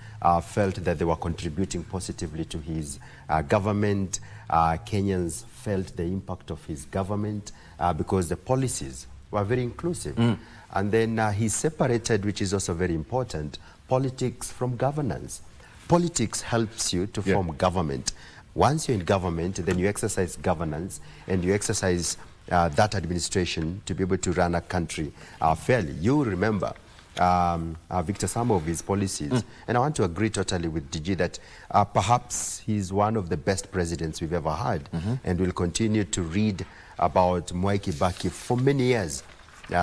felt that they were contributing positively to his government. Kenyans felt the impact of his government because the policies were very inclusive. And then he separated, which is also very important, politics from governance. Politics helps you to form government. Once you're in government, then you exercise governance and you exercise that administration to be able to run a country fairly. You remember Victor, some of his policies, and I want to agree totally with DG that perhaps he's one of the best presidents we've ever had, and we'll continue to read about Mwai Kibaki for many years.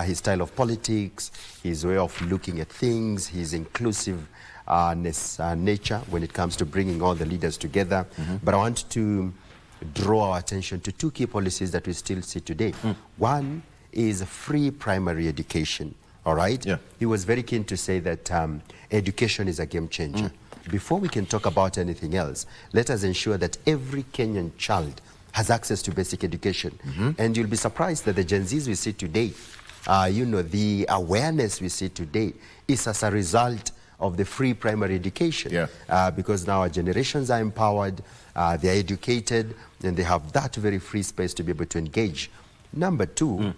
His style of politics, his way of looking at things, his inclusiveness nature when it comes to bringing all the leaders together. But I want to draw our attention to two key policies that we still see today. One is free primary education. All right? He was very keen to say that education is a game changer. Before we can talk about anything else, let us ensure that every Kenyan child has access to basic education. And you'll be surprised that the Gen Zs we see today, you know, the awareness we see today is as a result of the free primary education. Because now our generations are empowered, they are educated, and they have that very free space to be able to engage. Number two,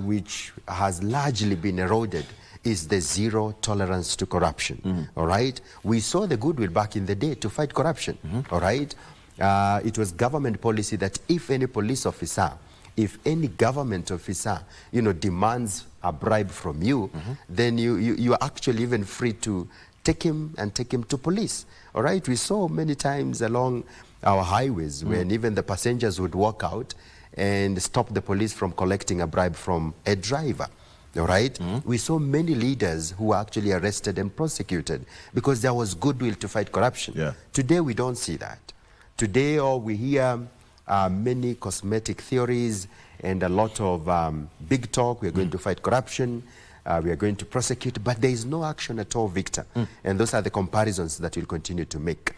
which has largely been eroded, is the zero tolerance to corruption. All right? We saw the goodwill back in the day to fight corruption. All right? It was government policy that if any police officer, if any government officer, you know, demands a bribe from you, then you are actually even free to take him to police. All right? We saw many times along our highways when even the passengers would walk out and stop the police from collecting a bribe from a driver. All right? We saw many leaders who were actually arrested and prosecuted because there was goodwill to fight corruption. Today we don't see that. Today all we hear many cosmetic theories and a lot of big talk. We are going to fight corruption. We are going to prosecute, but there is no action at all, Victor. And those are the comparisons that we'll continue to make.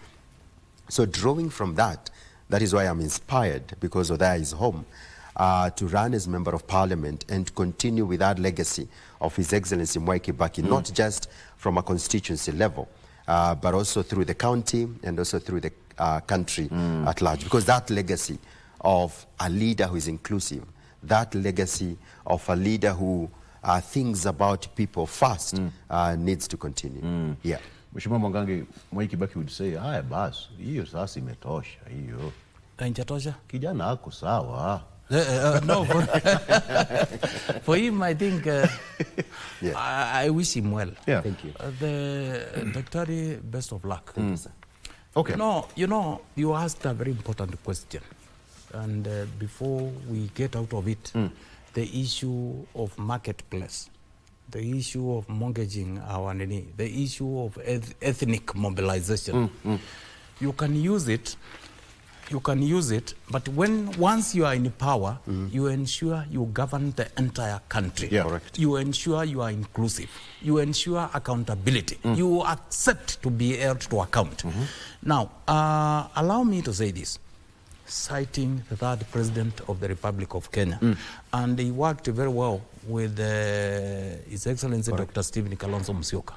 So drawing from that, that is why I'm inspired, because of that is home, to run as Member of Parliament and continue with that legacy of His Excellency Mwai Kibaki, not just from a constituency level, but also through the county and also through the country at large. Because that legacy of a leader who is inclusive, that legacy of a leader who thinks about people first needs to continue. Mheshimiwa Mwangangi, Mwai Kibaki would say, haya basi, hiyo sasa imetosha hiyo. Haijatosha? Kijana hako sawa. No, for him, I think I wish him well. Thank you. The Dr. best of luck. Thank you, sir. Okay. No, you know, you asked a very important question. And before we get out of it, the issue of marketplace, the issue of mortgaging our money, the issue of ethnic mobilization. You can use it, but once you are in power, you ensure you govern the entire country. Correct. You ensure you are inclusive. You ensure accountability. You accept to be held to account. Now, allow me to say this, citing the third president of the Republic of Kenya. And he worked very well with His Excellency Dr. Stephen Kalonzo Musyoka.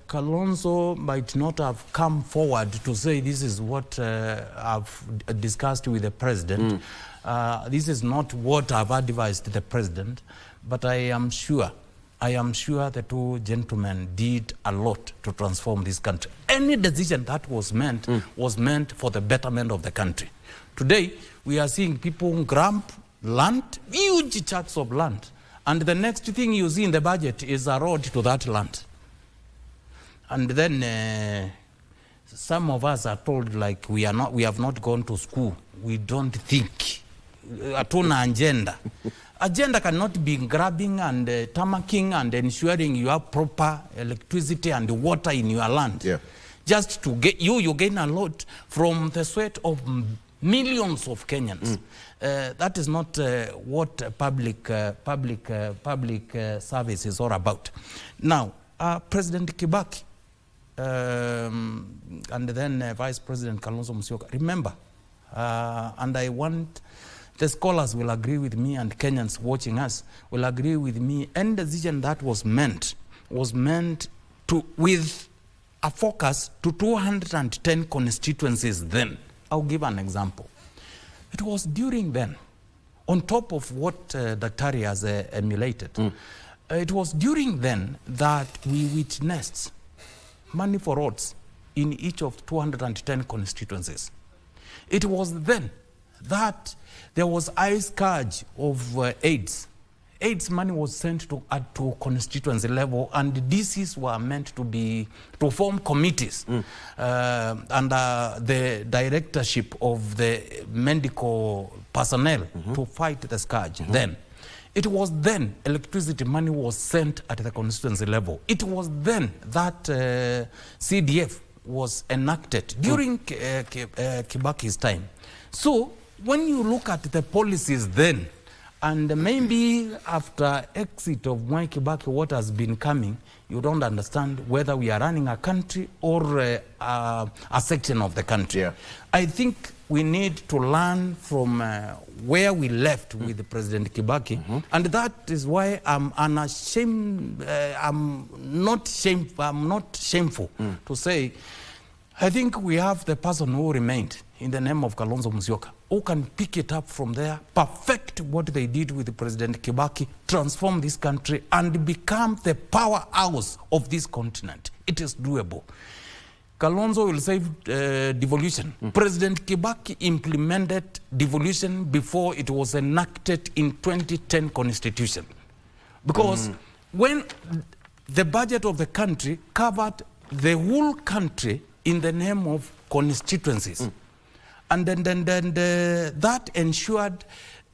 Kalonzo might not have come forward to say this is what I've discussed with the president. This is not what I've advised the president, but I am sure the two gentlemen did a lot to transform this country. Any decision that was meant for the betterment of the country. Today, we are seeing people grab land, huge chunks of land, and the next thing you see in the budget is a road to that land. And then some of us are told, like, we have not gone to school. We don't think. Atuna agenda. Agenda cannot be grabbing and tarmacking and ensuring you have proper electricity and water in your land. just to get you gain a lot from the sweat of millions of Kenyans. That is not what public service is all about. Now, President Kibaki and then Vice President Kalonzo Musyoka, remember, and I want the scholars will agree with me, and Kenyans watching us will agree with me, any decision that was meant to with a focus to 210 constituencies then. I'll give an example. It was during then, on top of what Daktari has emulated, it was during then that we witnessed money for roads in each of 210 constituencies. It was then that there was eye scourge of AIDS. AIDS money was sent to constituency level, and DCs were meant to form committees under the directorship of the medical personnel to fight the scourge. Then it was then electricity money was sent at the constituency level. It was then that CDF was enacted during Kibaki's time. So when you look at the policies then, and maybe after exit of Mwai Kibaki, what has been coming, you don't understand whether we are running a country or a section of the country. Yeah. I think we need to learn from where we left with President Kibaki, and that is why I'm unashamed. I'm not shameful to say, I think we have the person who remained in the name of Kalonzo Musyoka, who can pick it up from there, perfect what they did with President Kibaki, transform this country, and become the powerhouse of this continent. It is doable. Kalonzo will save devolution. President Kibaki implemented devolution before it was enacted in 2010 Constitution. Because when the budget of the country covered the whole country in the name of constituencies. And then that ensured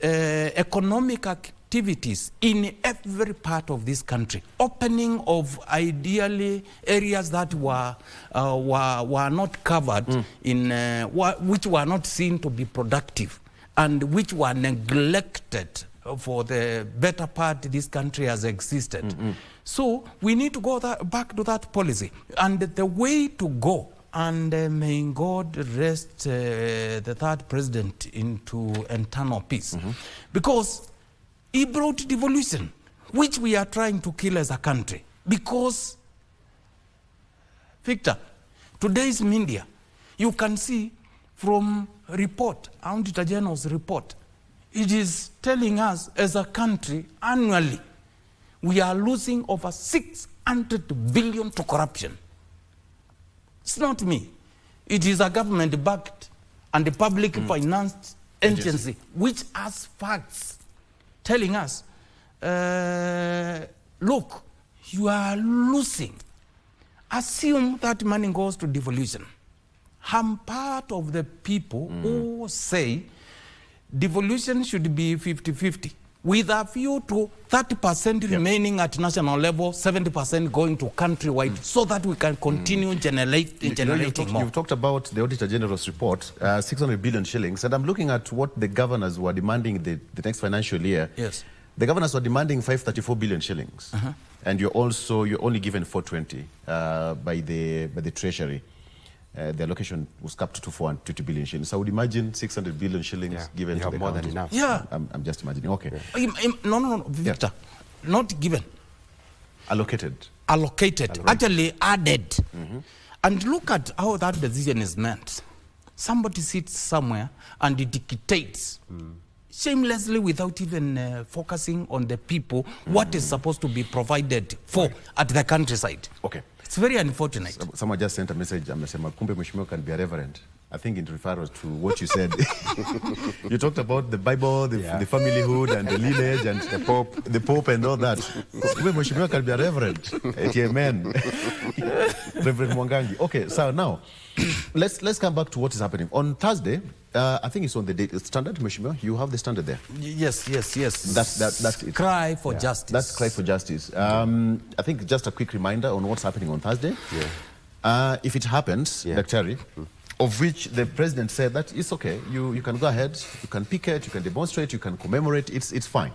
economic activities in every part of this country. Opening of ideally areas that were not covered in which were not seen to be productive and which were neglected for the better part this country has existed. So we need to go back to that policy, and the way to go. And may God rest the third president into eternal peace. Because he brought devolution, which we are trying to kill as a country. Because, Victor, today's media, you can see from report, Auditor General's report, it is telling us as a country annually, we are losing over 600 billion to corruption. It's not me. It is a government-backed and a public-financed agency which has facts telling us, look, you are losing. Assume that money goes to devolution. I'm part of the people who say devolution should be 50-50. With a view to 30% remaining at national level, 70% going to countrywide, so that we can continue generating more. You've talked about the Auditor General's report, 600 billion shillings, and I'm looking at what the governors were demanding the next financial year. Yes. The governors were demanding 534 billion shillings, and you're only given 420 by the Treasury. The allocation was capped to 420 billion shillings. So I would imagine 600 billion shillings given to the more county. than enough. Yeah. I'm just imagining. Okay. No, Victor. Not given. Allocated. Actually added. And look at how that decision is meant. Somebody sits somewhere and it dictates shamelessly without even focusing on the people what is supposed to be provided for at the countryside. Okay. It's very unfortunate. Someone just sent a message. Kumbe Mheshimiwa can be a reverend. I think in reference to what you said. You talked about the Bible, the familyhood, and the lineage, and the Pope, and all that. Kumbe Mheshimiwa can be a reverend. Amen. Reverend Mwangangi. Okay, so now let's come back to what is happening on Thursday. I think it's on the date. Standard, Mheshimiwa. You have the standard there. Yes. That's it. Cry for justice. That's cry for justice. I think just a quick reminder on what's happening on Thursday. if it happens, Daktari, of which the president said that it's okay, you can go ahead, you can picket, you can demonstrate, you can commemorate, it's fine.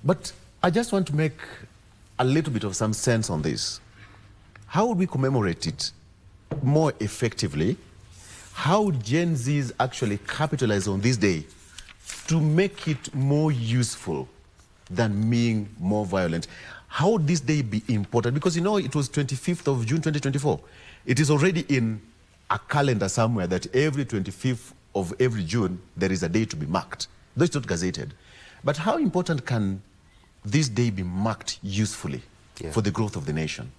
But I just want to make a little bit of some sense on this. How would we commemorate it more effectively? How would Gen Zs actually capitalize on this day to make it more useful than being more violent? How would this day be important? Because, you know, it was 25th of June 2024. It is already in a calendar somewhere that every 25th of every June, there is a day to be marked. Though it's not gazetted. But how important can this day be marked usefully for the growth of the nation?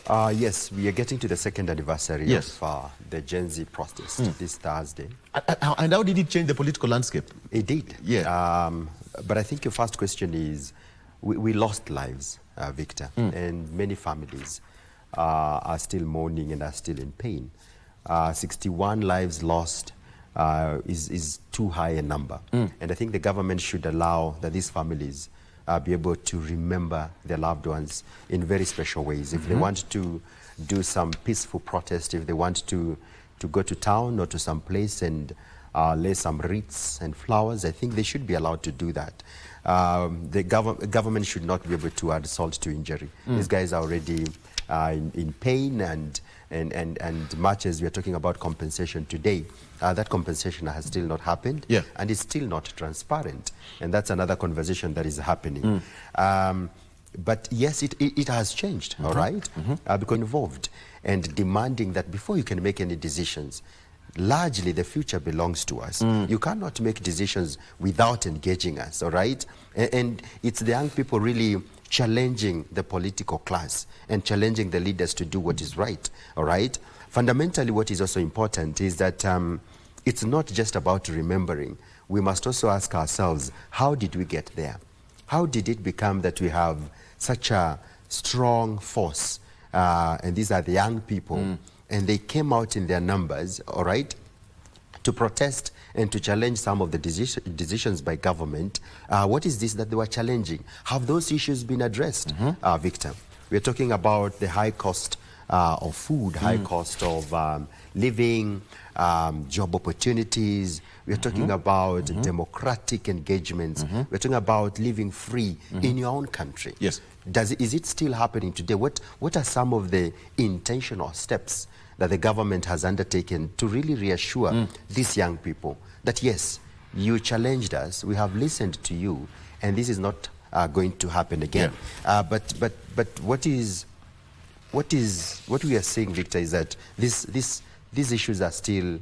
Yes, we are getting to the second anniversary of the Gen Z protest this Thursday. And how did it change the political landscape? It did. But I think your first question is, we lost lives, Victor, and many families are still mourning and are still in pain. 61 lives lost is too high a number. And I think the government should allow that these families be able to remember their loved ones in very special ways. If they want to do some peaceful protest, if they want to go to town or to some place and lay some wreaths and flowers, I think they should be allowed to do that. The government should not be able to add salt to injury. These guys are already in pain, and much as we are talking about compensation today, that compensation has still not happened, and it's still not transparent, and that's another conversation that is happening. But yes, it has changed, all right, because involved and demanding that before you can make any decisions, largely the future belongs to us. You cannot make decisions without engaging us, all right? And it's the young people really challenging the political class and challenging the leaders to do what is right, all right? Fundamentally, what is also important is that it's not just about remembering. We must also ask ourselves, how did we get there? How did it become that we have such a strong force? And these are the young people. And they came out in their numbers, all right, to protest and to challenge some of the decisions by government. What is this that they were challenging? Have those issues been addressed, Victor? We're talking about the high cost of food, high cost of living, job opportunities. We're talking about democratic engagements. We're talking about living free in your own country. Yes. Is it still happening today? What are some of the intentional steps that the government has undertaken to really reassure these young people that yes, you challenged us, we have listened to you, and this is not going to happen again? But what we are saying, Victor, is that these issues are still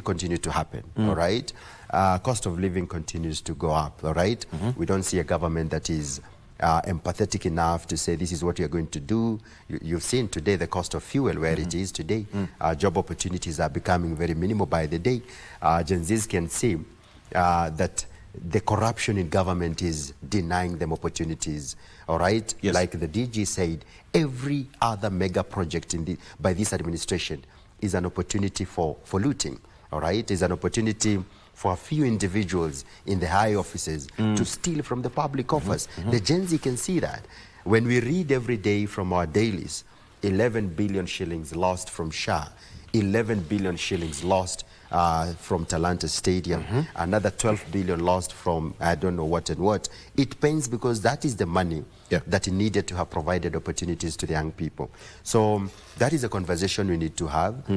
continue to happen. All right, cost of living continues to go up. All right, we don't see a government that is empathetic enough to say this is what you're going to do. You've seen today the cost of fuel where it is today. Job opportunities are becoming very minimal by the day. Gen Zs can see that the corruption in government is denying them opportunities. All right, like the DG said, every other mega project by this administration is an opportunity for looting. All right, is an opportunity for a few individuals in the high offices to steal from the public office. The Gen Z can see that. When we read every day from our dailies, 11 billion shillings lost from Shah, 11 billion shillings lost from Talanta Stadium, another 12 billion lost from I don't know what and what. It pains because that is the money that needed to have provided opportunities to the young people. So that is a conversation we need to have.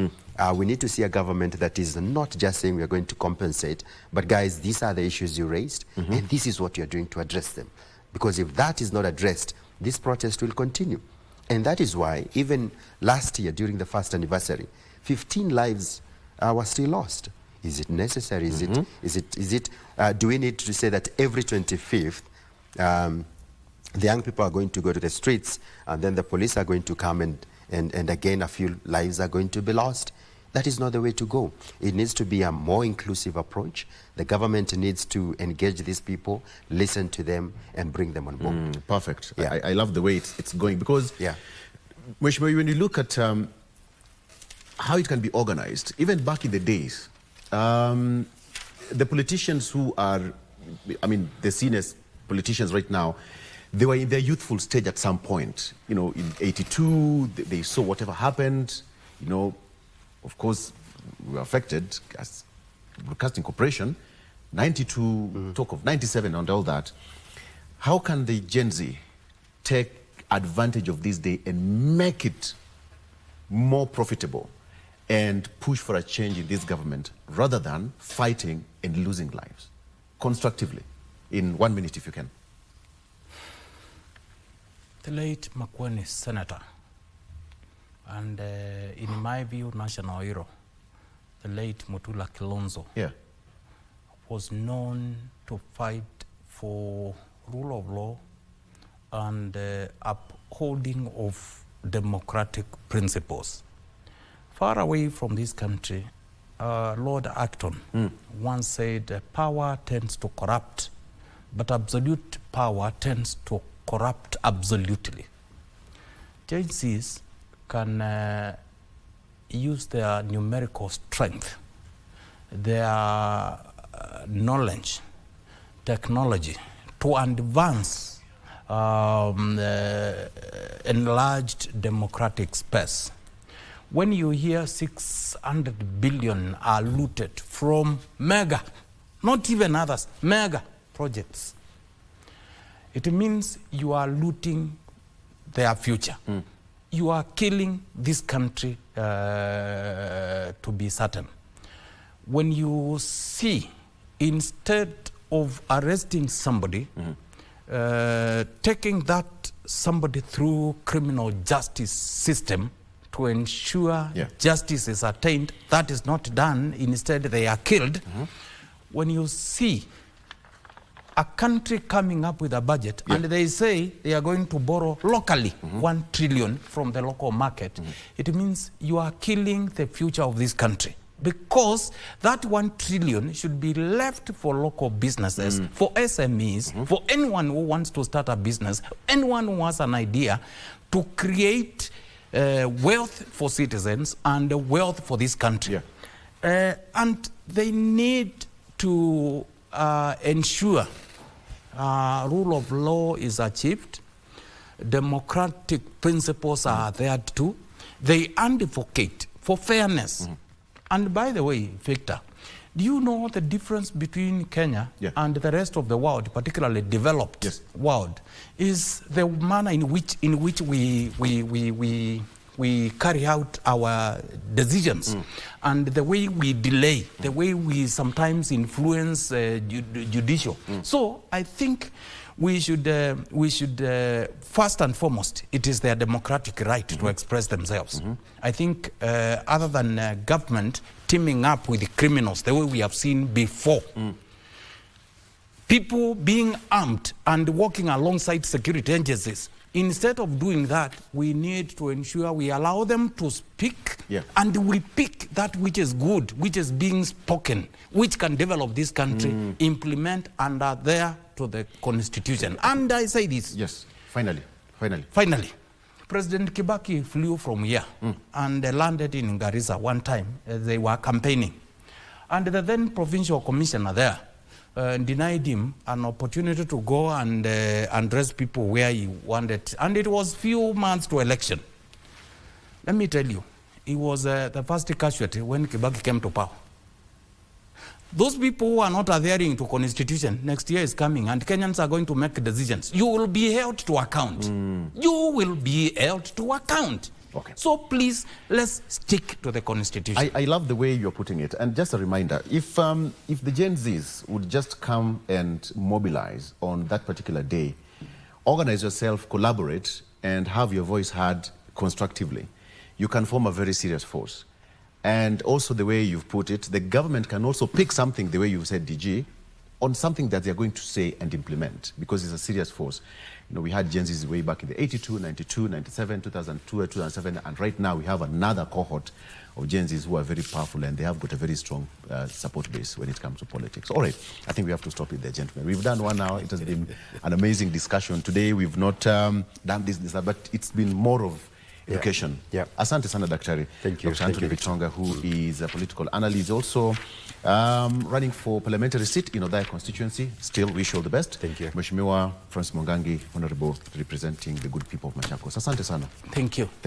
We need to see a government that is not just saying we are going to compensate, but guys, these are the issues you raised, and this is what you're doing to address them. Because if that is not addressed, this protest will continue. And that is why, even last year, during the first anniversary, 15 lives were still lost. Is it necessary? Do we need to say that every 25th, the young people are going to go to the streets, and then the police are going to come and again a few lives are going to be lost? That is not the way to go. It needs to be a more inclusive approach. The government needs to engage these people, listen to them, and bring them on board. Perfect. I love the way it's going, because Mheshimiwa, when you look at how it can be organized, even back in the days, the politicians who are, the senior politicians right now, they were in their youthful stage at some point. You know, in 82, they saw whatever happened. You know, of course, we were affected as Broadcasting Corporation. 92, talk of 97 and all that. How can the Gen Z take advantage of this day and make it more profitable and push for a change in this government rather than fighting and losing lives constructively? In 1 minute, if you can. The late Makueni senator, and in my view, national hero, the late Mutula Kilonzo, was known to fight for rule of law and upholding of democratic principles. Far away from this country, Lord Acton once said, power tends to corrupt, but absolute power tends to corrupt absolutely. Gen Zs can use their numerical strength, their knowledge, technology to advance enlarged democratic space. When you hear 600 billion are looted from mega, not even others, mega projects, it means you are looting their future. You are killing this country to be certain. When you see, instead of arresting somebody, taking that somebody through criminal justice system to ensure justice is attained, that is not done. Instead, they are killed. When you see a country coming up with a budget and they say they are going to borrow locally 1 trillion from the local market, it means you are killing the future of this country, because that 1 trillion should be left for local businesses, for SMEs, for anyone who wants to start a business, anyone who has an idea to create wealth for citizens and wealth for this country. And they need to ensure rule of law is achieved, democratic principles are there too. They advocate for fairness. And by the way, Victor, do you know the difference between Kenya and the rest of the world, particularly developed world, is the manner in which we carry out our decisions and the way we delay, the way we sometimes influence judicial. So I think we should first and foremost, it is their democratic right to express themselves. I think other than government teaming up with the criminals, the way we have seen before, people being armed and working alongside security agencies, instead of doing that, we need to ensure we allow them to speak and we pick that which is good, which is being spoken, which can develop this country, implement and adhere to the constitution. And I say this. Yes, finally. President Kibaki flew from here and landed in Garissa one time. They were campaigning. And the then provincial commissioner there denied him an opportunity to go and address people where he wanted. And it was few months to election. Let me tell you, he was the first casualty when Kibaki came to power. Those people who are not adhering to constitution, next year is coming and Kenyans are going to make decisions. You will be held to account. You will be held to account. Okay. So please, let's stick to the constitution. I love the way you're putting it. And just a reminder, if the Gen Zs would just come and mobilize on that particular day, organize yourself, collaborate, and have your voice heard constructively, you can form a very serious force. And also the way you've put it, the government can also pick something, the way you said, DG, on something that they're going to say and implement, because it's a serious force. You know, we had Gen Z's way back in the 82, 92, 97, 2002, 2007, and right now we have another cohort of Gen Z's who are very powerful and they have got a very strong support base when it comes to politics. All right, I think we have to stop it there, gentlemen. We've done 1 hour. It has been an amazing discussion. Today we've not done this, but it's been more of education. Yeah. Asante sana Daktari. Thank you. Dr. Anthony Bitonga, who is a political analyst, also running for parliamentary seat in Othaya constituency. Still, wish you all the best. Thank you. Mheshimiwa Francis Mwangangi, Honorable, representing the good people of Machakos. Asante sana. Thank you.